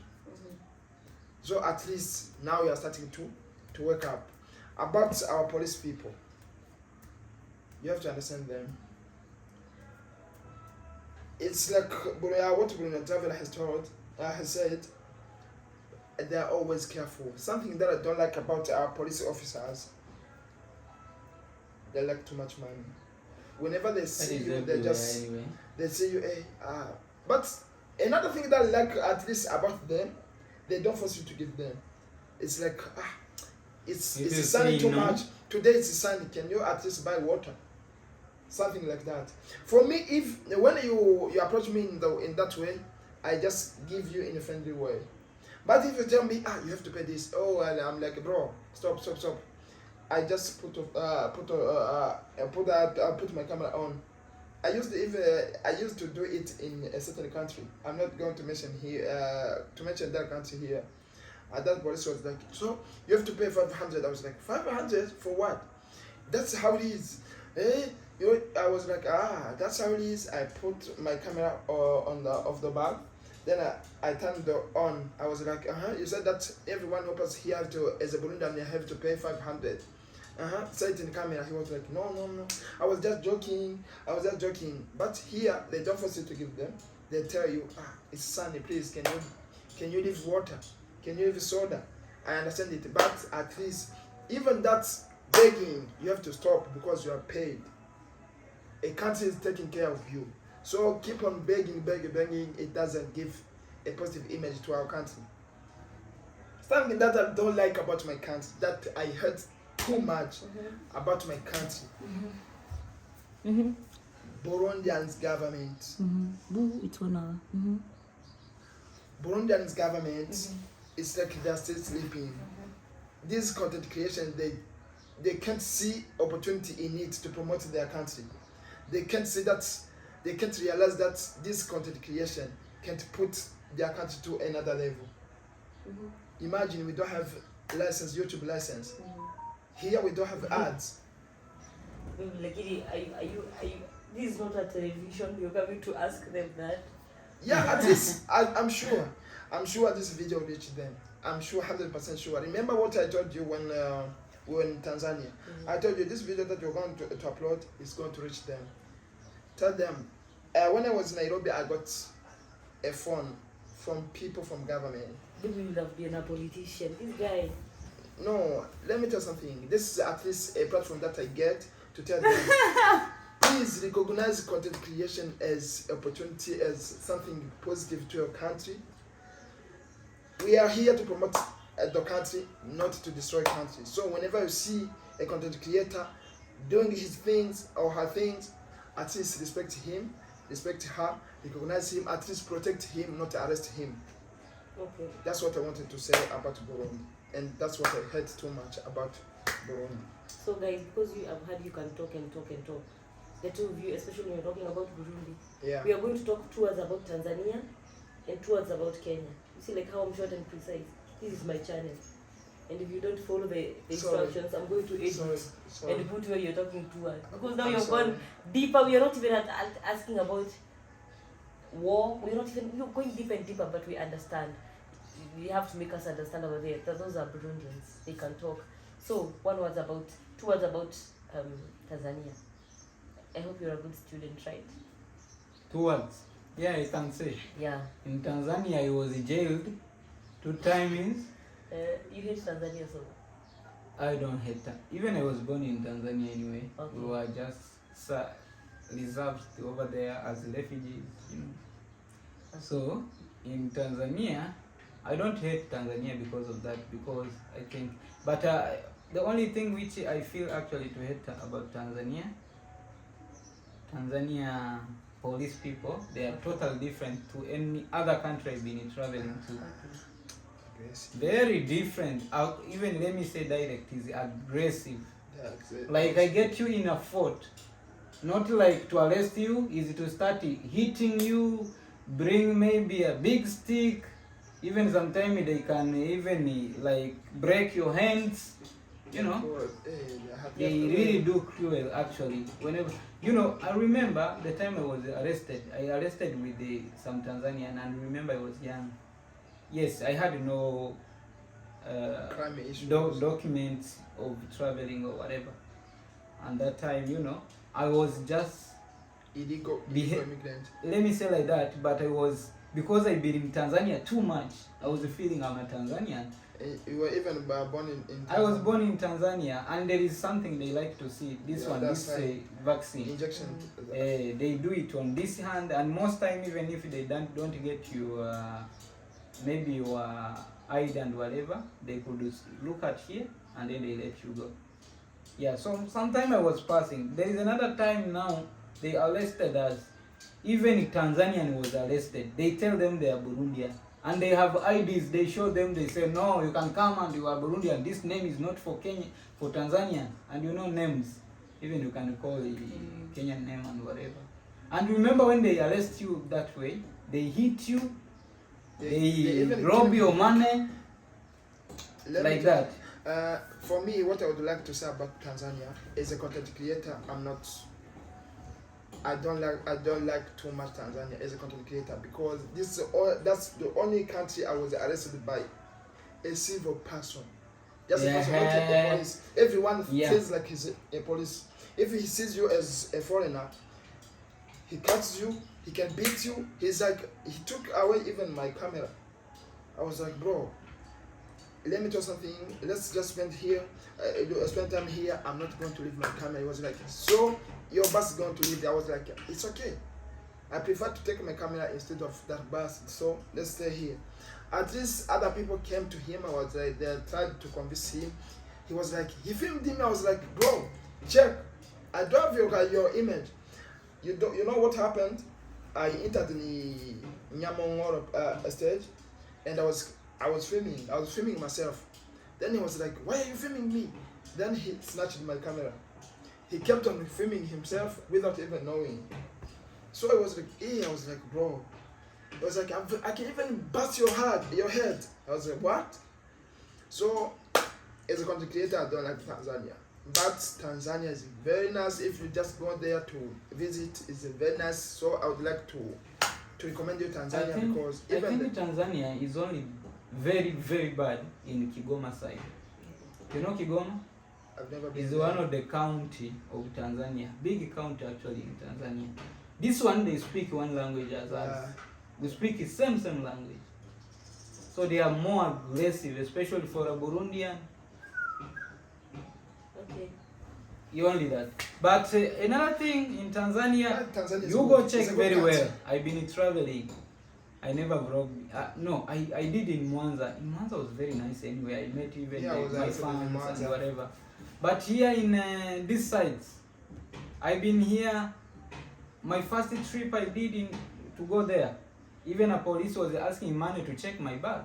So at least now we are starting to wake up. About our police people, you have to understand them. It's like what Bruno Traveler has said. They are always careful. Something that I don't like about our police officers, they like too much money. Whenever they see you, they see you, hey, But another thing that I like at least about them, they don't force you to give them. It's like, it's sunny too much. Today it's sunny. Can you at least buy water? Something like that. For me, when you approach me in that way, I just give you in a friendly way. But if you tell me, you have to pay this, I'm like, bro, stop. I just put my camera on. I used to do it in a certain country. I'm not going to mention that country here. That police was like, so you have to pay 500. I was like, 500 for what? That's how it is. I was like, that's how it is. I put my camera off the bag. Then I turned it on. I was like, you said that everyone who passes here as a Burundian, they have to pay 500. Say it in the camera. He was like, no. I was just joking. But here, they don't force you to give them. They tell you, it's sunny, please, can you leave water? Can you leave soda? I understand it. But at least, even that begging, you have to stop because you are paid. A country is taking care of you. So keep on begging. It doesn't give a positive image to our country. Something that I don't like about my country, that I heard too much about my country. Burundian's government. Burundian's government, it's like they're still sleeping. This content creation, they can't see opportunity in it to promote their country. They can't see that. They can't realize that this content creation can't put their country to another level. Imagine we don't have YouTube license. Here we don't have ads. Like, are you? This is not a television. You're coming to ask them that. Yeah, at least I'm sure. I'm sure this video will reach them. I'm sure, 100% sure. Remember what I told you we were in Tanzania. I told you this video that you're going to upload is going to reach them. Tell them. When I was in Nairobi, I got a phone from people from government. Maybe you would have been a politician. This guy. No, let me tell you something. This is at least a platform that I get to tell them. Please recognize content creation as opportunity, as something positive to your country. We are here to promote the country, not to destroy country. So whenever you see a content creator doing his things or her things, at least respect him, respect her, recognize him, at least protect him, not arrest him. Okay. That's what I wanted to say about Burundi. And that's what I heard too much about Burundi. So guys, because I've heard you can talk and talk and talk, the two of you, especially when you're talking about Burundi, Yeah. we are going to talk towards about Tanzania and towards about Kenya. You see like how I'm short and precise. This is my channel. And if you don't follow the instructions, I'm going to edit and put where you're talking towards. Because now you've gone deeper. We are not even asking about war. We're going deeper and deeper, but we understand. You have to make us understand over there that those are Burundians. They can talk. So two words about Tanzania. I hope you're a good student, right? 2 words. Yeah, I can say. Yeah. In Tanzania, I was jailed 2 times. You hate Tanzania so? I don't hate them. Even I was born in Tanzania anyway. Okay. We were just reserved over there as refugees, you know. So in Tanzania, I don't hate Tanzania because of that, because I think, but the only thing which I feel actually to hate about Tanzania police people, they are totally different to any other country I've been traveling to. Very different. Even let me say direct is aggressive. Like I get you in a fort, not like to arrest you, is to start hitting you, bring maybe a big stick. Even sometimes they can even like break your hands, you know. They really do cruel actually. Whenever, you know, I remember the time I was arrested. I arrested with some Tanzanian, and remember I was young. Yes, I had no crime issues, documents of traveling or whatever. And that time, you know, I was just illegal immigrant. Let me say like that, but I was, because I've been in Tanzania too much, I was feeling I'm a Tanzanian. You were even born in Tanzania. I was born in Tanzania, and there is something they like to see. This vaccine. Injection. They do it on this hand, and most time even if they don't get you, maybe your ID and whatever, they could look at here and then they let you go. Yeah, so sometime I was passing. There is another time now they arrested us. Even Tanzanian was arrested. They tell them they are Burundian. And they have IDs, they show them, they say, no, you can come and you are Burundian. This name is not for Kenya, for Tanzanian. And you know names. Even you can call the Kenyan name and whatever. And remember when they arrest you that way, they hit you, they rob your money, like that. For me, what I would like to say about Tanzania is a content creator. I don't like too much Tanzania as a content creator, because that's the only country I was arrested by a civil person. Just a person, not a police. Everyone feels like he's a police. If he sees you as a foreigner, he cuts you, he can beat you. He's like, he took away even my camera. I was like, bro, let me tell you something. Let's just spend time here. I'm not going to leave my camera. He was like, so your bus is going to leave. I was like, it's okay. I prefer to take my camera instead of that bus. So let's stay here. At least other people came to him. I was like, they tried to convince him. He was like, he filmed him. I was like, bro, check. I don't have your image. You know what happened? I entered the Nyamongoro stage, and I was filming. I was filming myself. Then he was like, why are you filming me? Then he snatched my camera. He kept on filming himself without even knowing. So I was like, I was like, bro. I was like, I can even bust your head. I was like, what? So, as a content creator, I don't like Tanzania. But Tanzania is very nice. If you just go there to visit, it's very nice. So I would like to recommend you Tanzania, because I think Tanzania is only very, very bad in Kigoma side. You know Kigoma? I've never been It's there. one of the county of Tanzania. Big county actually in Tanzania. This one they speak one language as us. We speak the same language. So they are more aggressive, especially for a Burundian. Okay. You only that. But another thing in Tanzania, Tanzania is you good. go It's check a good very country. well. I've been traveling. I never vlogged. No, I did in Mwanza. In Mwanza was very nice anyway. I met even Yeah, I was my also in fans Mwanza. and whatever. But here in this sides, I've been here. My first trip I did to go there. Even a police was asking money to check my bag.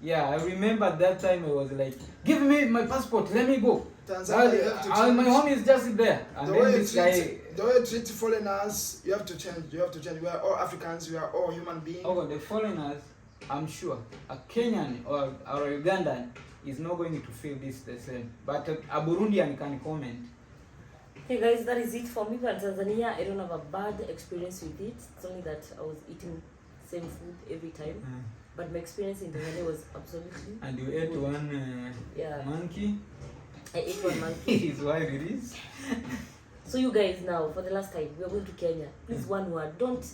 Yeah, I remember that time I was like, give me my passport, let me go. Tanzania, you have to My change. home is just there. And The then way you this guy, treat foreigners, you have to change. You have to change. We are all Africans. We are all human beings. oh, the foreigners, I'm sure a Kenyan or a Ugandan is not going to feel this the same. But a Burundian can comment. Hey guys, that is it for me. But Tanzania, I don't have a bad experience with it. It's only that I was eating same food every time. But my experience in Tanzania was absolutely. And you ate one Yeah. monkey. I ate one monkey. Is what it is. So you guys now, for the last time, we are going to Kenya. Please, one word. Don't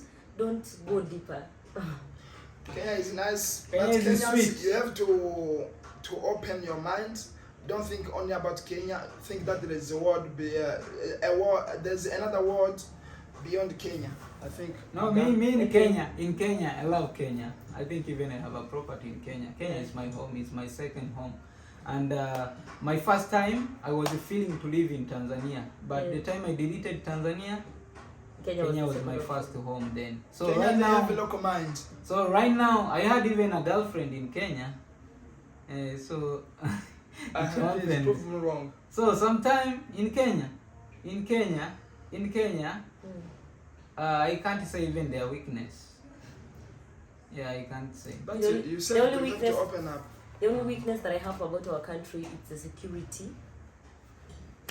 go deeper. Kenya is nice, Kenya but is Kenyans, sweet. you have to open your mind. Don't think only about Kenya. Think that there is a world, there's another world beyond Kenya. I think. No, me in Kenya. In Kenya, I love Kenya. I think even I have a property in Kenya. Kenya is my home. It's my second home. And my first time, I was feeling to live in Tanzania. But the time I deleted Tanzania, Kenya was my first home then. So Kenya, right they now, have a local mind. so right now, I had even a girlfriend in Kenya. So I it have to happened. prove me wrong. So sometime in Kenya, I can't say even their weakness. Yeah, I can't say. But The you only said you have weakness- to open up. The only weakness that I have about our country is the security,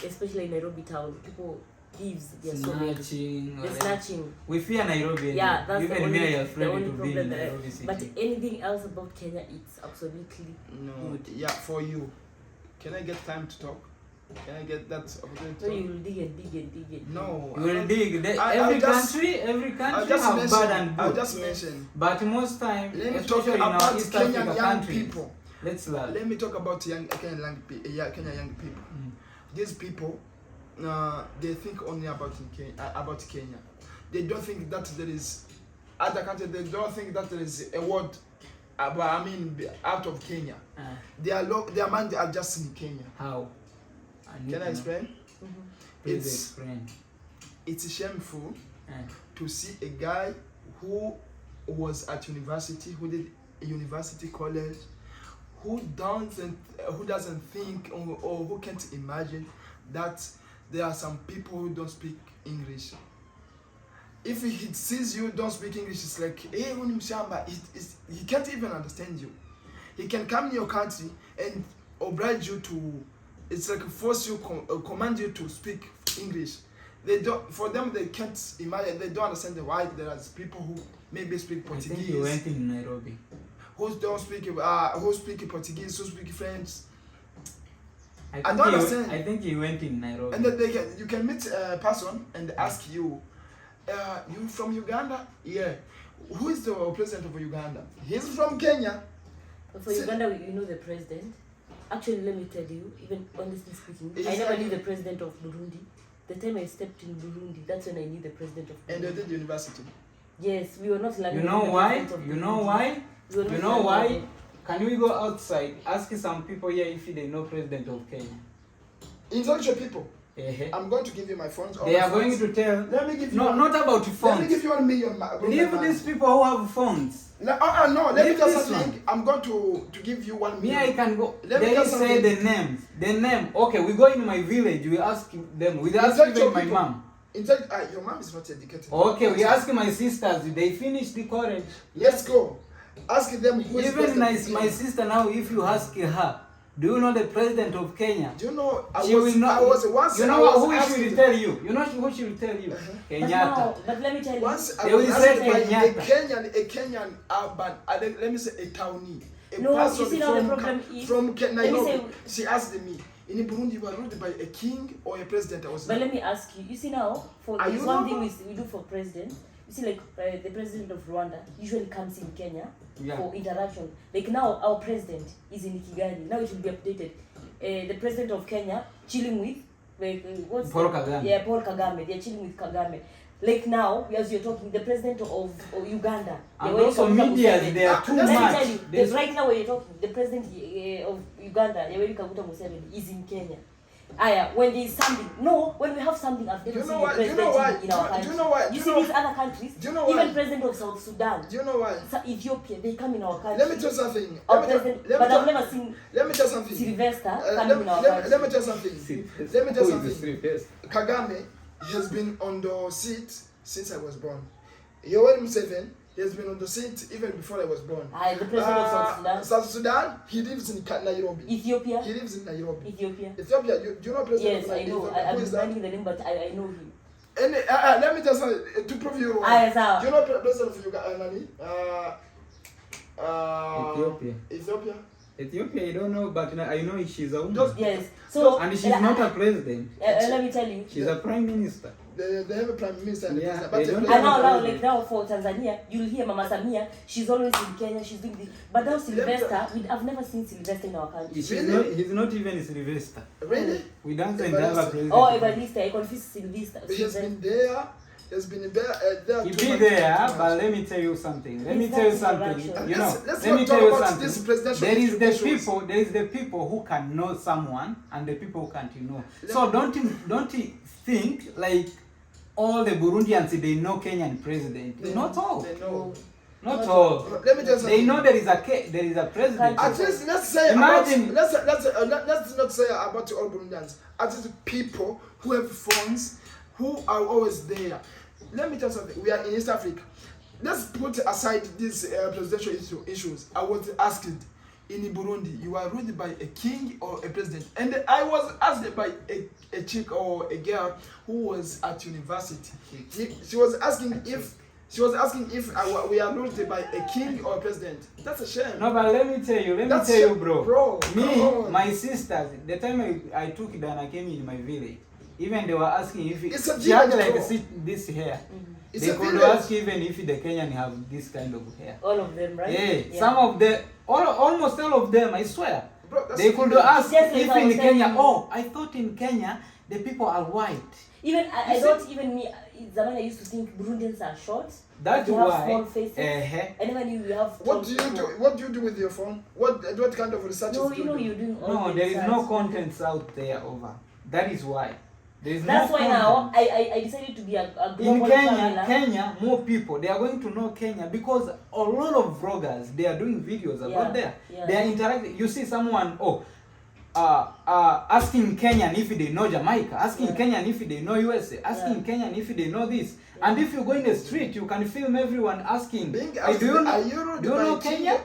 especially in Nairobi town. People thieves, they are so many. Snatching. The whatever. snatching. We fear Nairobi. Yeah, that's even the only, me, I am the afraid only to be in problem that Nairobi city. But anything else about Kenya, it's absolutely No, good. yeah, for you. Can I get time to talk? Can I get that opportunity to So talk? you will dig and dig and dig and dig. No. You will dig. I'll Every just- country I'll just have mention. bad and I'll good. just Yes. mention. But most time, Let me talk especially in our about East Kenyan Africa young countries, people. let's learn. Let me talk about Kenya young people. Mm. These people, they think only about Kenya. They don't think that there is other countries. They don't think that there is a world. Out of Kenya. Their mind are just in Kenya. How? need Can I to know. explain? Please It's explain. it's shameful Eh. to see a guy who was at university, who did a university college, who doesn't think or who can't imagine that there are some people who don't speak English. If he sees you don't speak English, it's like, hey, he can't even understand you. He can come in your country and oblige you to, it's like force you, command you to speak English. They don't. For them, they can't imagine. They don't understand why there are people who maybe speak I think you Portuguese, went in Nairobi. who don't speak, who speak Portuguese, who speak French, I don't think you- understand. I think you went in Nairobi. and then you can meet a person and ask you, you from Uganda? Yeah. Who is the president of Uganda? He's from Kenya. But for Uganda, you know the president. Actually, let me tell you, even honestly speaking, I It's never like- knew the president of Burundi. The time I stepped in Burundi, that's when I knew the president of And Burundi. they did university. Yes, we were not learning. You know the why? president of You know Burundi. why? We were You not know learning why? about- Can we go outside, ask some people here if they know president of Kenya? Intellectual people. Eh. I'm going to give you my phones. all They my are going phones. to tell. Let me give you. No, one, not about Let me phones. give you 1 million. Leave these people who have phones. No, no. Let me Leave tell this something. I'm going to give you 1 Me, million. I can go. Let me They tell say something. the names. The name. Okay, we go in my village. We ask them. We ask Intellectual even my people. mom. In fact, your mom is not educated. Okay, we ask my sisters. They finish the college. Let's go. Ask them who is Even president of my Kenya. sister now, if you ask her, do you know the president of Kenya? Do you know? She will not. I was once. You I know was who she asking- will tell you? You know who she will tell you? But Kenyatta. now, but let me tell you. Once I They was will asked say by a Kenyatta. Kenyan urban, let me say a townie. a No, you person see now the from problem is- from Nairobi. say- She asked me, in Burundi, you are ruled by a king or a president? I was But like, let me ask you. You see now, for Are there's you one normal? thing we do for president. You see, like the president of Rwanda usually comes in Kenya Yeah. for interaction. Like now, our president is in Kigali. Now it will be updated. The president of Kenya chilling with what's Paul the- Kagame. Yeah, Paul Kagame. They're chilling with Kagame. Like now, as you're talking, the president of Uganda. And Yoweri also Kaguta media, Museveni. they are too Let me Let me much. tell you, There's- right now when you're talking, the president of Uganda, Yoweri Kaguta Museveni, is in Kenya. Aya, when there is something, no, when we have something, I've never Do you seen know a why? Do you president know why? in our Do country. you know why? Do You you see know- these other countries, Do you know why? even president of South Sudan, do you know why? Ethiopia, they come in our country. Let me tell you something. Our Let me tell- president, let me but I've tell- never seen let me tell you something. Sylvester Uh, coming in our let country. me tell you something. Let me tell you Who is something. the Kagame has been on the seat since I was born. Yoweri Museveni has been on the seat even before I was born. The president of South Sudan, South Sudan, he lives in Nairobi. Ethiopia, He lives in Nairobi. Ethiopia. Ethiopia, do you know President Yes, of I know. Ethiopia? I'm Who is that? remembering the name, but I know him. And, let me just to prove you wrong. Yes, sir. Do you know President of Uganda? Ethiopia. Ethiopia. Ethiopia, I don't know, but I know she's a woman. Just- Yes. So And she's not a president. let me tell you. She's a prime minister. They have a prime minister and a Yeah, president. they But don't the And have now, a like now for Tanzania, you'll hear Mama Samia. She's always in Kenya. She's doing this. But now Sylvester, I've never seen Sylvester in our country. She's Really? not, he's not even Sylvester. Really? We don't have a Evariste. president. Oh, Evariste, I confused Sylvester. He has been there. He has been there. He too be much, there, too but much. let me tell you something. Let Is me that tell you interaction? something. And You know, let's let me not tell talk you about something. this presidential There is the issues. people. There is the people who can know someone, and the people who can't know. Let So me- don't you think like all the Burundians they know Kenyan president? They- Not all. They know. Not all. Let me tell you something. They know there is a president. At least let's say Imagine- about, let's not say about all Burundians. At least people who have phones, who are always there. Let me tell you something. We are in East Africa. Let's put aside these presidential issues. I was asked in Burundi, you are ruled by a king or a president, and I was asked by a chick or a girl who was at university. She was asking if we are ruled by a king or a president. That's a shame. No, but let me tell you, That's bro. bro, come Me, on. my sisters, the time I took it and I came in my village, even they were asking if It's a she had village, like bro. this hair. It's They a could village. ask even if the Kenyan have this kind of hair. All of them, right? Yeah, some of the, almost all of them, I swear. Bro, that's They could village. ask Just like if I in was Kenya, telling you. oh, I thought in Kenya the people are white. Even I You don't even me. Zaman I used to think Burundians are short. That's they have why. small faces. Uh-huh. I never knew you have. What tall do you people. do? What do you do with your phone? What kind of research No, do you know do? you're doing all No, the there is no research. contents out there over. That is why. There is That's no why now content. I decided to be a In global Kenya, traveler. more people they are going to know Kenya because a lot of vloggers they are doing videos about Yeah, there. yeah. They are interacting. You see someone asking Kenyan if they know Jamaica, asking Yeah. Kenyan if they know USA, asking Kenyan if they know this. And if you go in the street, you can film everyone asking, Being "Hey, asked, do you know? are you ruled do you by know a king? Kenya?"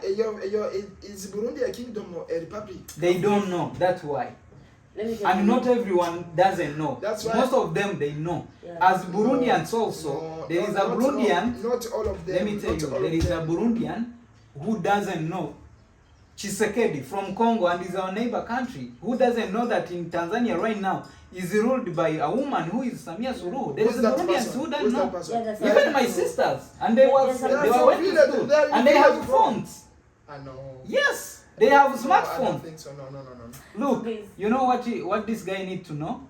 Is Burundi a kingdom or a republic? They don't know. That's why. Let me tell And you. not everyone doesn't know. That's why- Most of them they know. Yeah. As Burundians also, No, there no, is a Burundian. Not all of them. Let me tell not you, all there of is a them. Burundian who doesn't know Chisekedi from Congo and is our neighbor country, who doesn't know that in Tanzania right now is ruled by a woman who is Samia Suluhu. There Who's is that Burundians person? who don't Who's that know. person? Yeah, that's Even my true. sisters, and they Yes, were they're they from were went to village, school, they're and they have village. phones. I know. Yes, they have No, I don't smartphones. think so. No. Look, Please. you know what this guy need to know?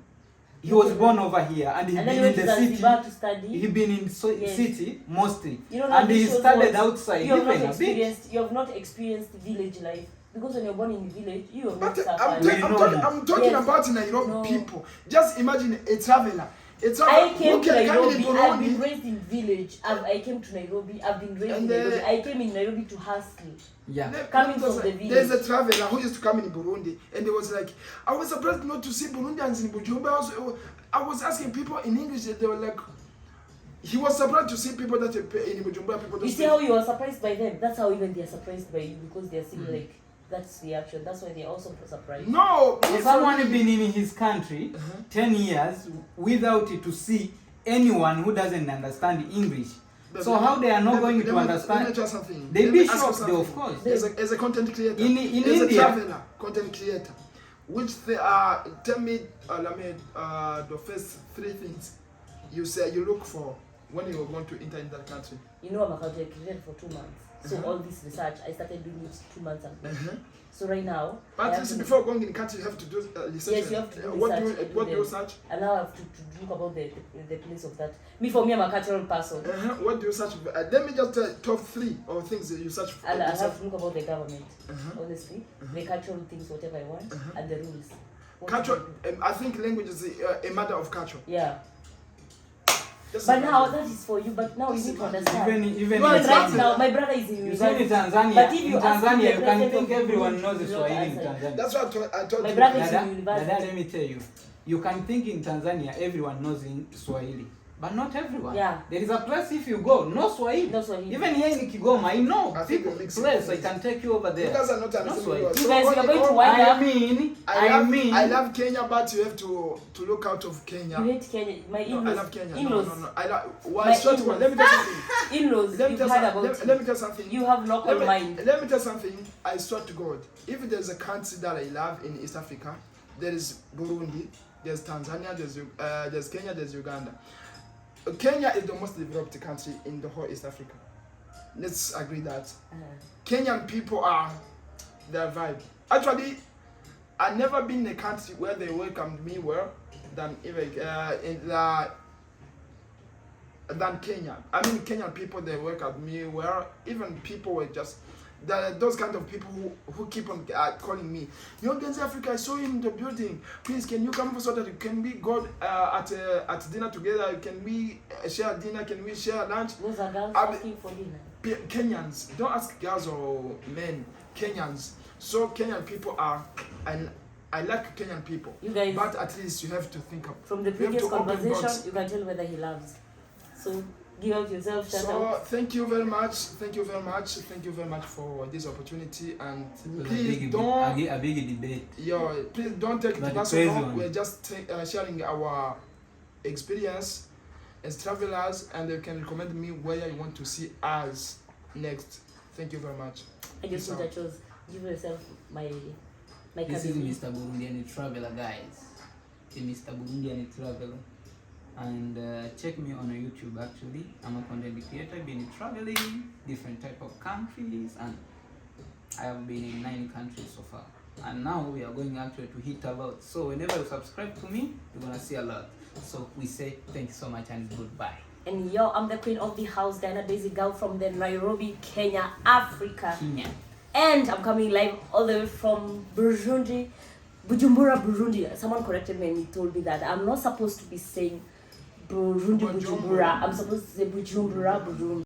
He was born over here and he And then been he in went to the city. Zanzibar to study. He been in Yes. city mostly, You know, now and he this shows studied what outside You have even not a bit. experienced. You have not experienced village life because when you're born in the village, you have not But suffered. We know more. I'm talking Yes. about Nairobi No. people. Just imagine a traveler. I came who to can come in Nairobi. I've been Burundi. raised in village. I came to Nairobi. I've been raised And, in Nairobi. I came in Nairobi to hustle. Yeah. Coming from the village. There's a traveler who used to come in Burundi, and he was like, I was surprised not to see Burundians in Bujumbura. I was asking people in English, they were like, he was surprised to see people that in Bujumbura. People You don't see how you are surprised by them? That's how even they are surprised by you because they are seeing like that's the action. That's why they are also surprised. No, So someone been in his country 10 years without to see anyone who doesn't understand English. So how they are not going to Let me understand? tell you something. They Let be me ask you shocked, though, of something. course. As a content creator, In as India- a traveler, content creator, which they are, tell me, the first 3 things you say you look for when you are going to enter in that country. You know, I'm a content creator for 2 months. So Uh-huh. all this research, I started doing it 2 months ago. Uh-huh. So right now, I But have this is to- before going in the country, you have to do research. Yes, you have to do What research and do do you the- search? and now I have to look about the place of that. Me, for me, I'm a cultural person. What do you search for? Let me just top 3 of things that you search for. And I have to look about the government, Uh-huh. honestly, the cultural things, whatever I want, and the rules. What Culture, do I do? I think language is a matter of culture. Yeah. Just But imagine. now that is for you, but now you need to understand. Even Even No, in it's right not. now, my brother is in You see in university. Tanzania, But if in you ask me Tanzania, the you can president think of everyone Burundi, knows the he will not Swahili in answer. Tanzania. That's what I told My you. brother is Dada, in university. Dada, let me tell you, you can think in Tanzania everyone knows in Swahili, but not everyone. Yeah. There is a place if you go, no Swahili. No Swahili. Even here in Kigoma, I know I think people, you're mixing place, I things. can take you over You there. guys are not No understanding Swahili. me well. You guys, we are going to wind I up. mean, I love Kenya, but you have to look out of Kenya. You hate Kenya. My No, in-laws. I love Kenya. In-laws. No. I love. Well, My short one. Let me tell you something. In-laws. Let me You've tell heard some- about let me it. tell something. You have local mind. Let me tell something. I swear to God, if there's a country that I love in East Africa, there is Burundi, there's Tanzania, there's Kenya, there's Uganda. Kenya is the most developed country in the whole East Africa. Let's agree that Kenyan people are their vibe. Actually, I've never been in a country where they welcomed me well than even than Kenya. I mean, Kenyan people, they welcomed me well. Even people were just those kind of people who keep on calling me. Genzi Africa, I saw him in the building. Please, can you come so that can we go at dinner together? Can we share dinner? Can we share lunch? Those are girls I mean- asking for dinner. Kenyans, don't ask girls or men. Kenyans. So Kenyan people are, and I like Kenyan people. You guys, But at least you have to think of. from the you have previous to open conversation, doors. you can tell whether he loves. So give out yourself, shout So out. thank you very much. Thank you very much. Thank you very much for this opportunity. And It was please don't. a big debate. Please don't take it But the personal. crazy one. We're just sharing our experience as travelers, and you can recommend me where you want to see us next. Thank you very much. I just Peace want out. to choose. Give yourself my This is cabin. Mr. Burundian Traveler, guys. The Mr. Burundian Traveler. And check me on YouTube actually. I'm a content creator, been traveling different type of countries, and I have been in 9 countries so far. And now we are going actually to hit a lot. So whenever you subscribe to me, you're gonna see a lot. So we say thank you so much and goodbye. And yo, I'm the queen of the house, Diana Daisy Girl from the Nairobi, Kenya, Africa. Kenya. And I'm coming live all the way from Burundi, Bujumbura, Burundi. Someone corrected me and he told me that I'm not supposed to be saying Burundi, Bujumbura. I'm supposed to say Bujumbura, Burundi.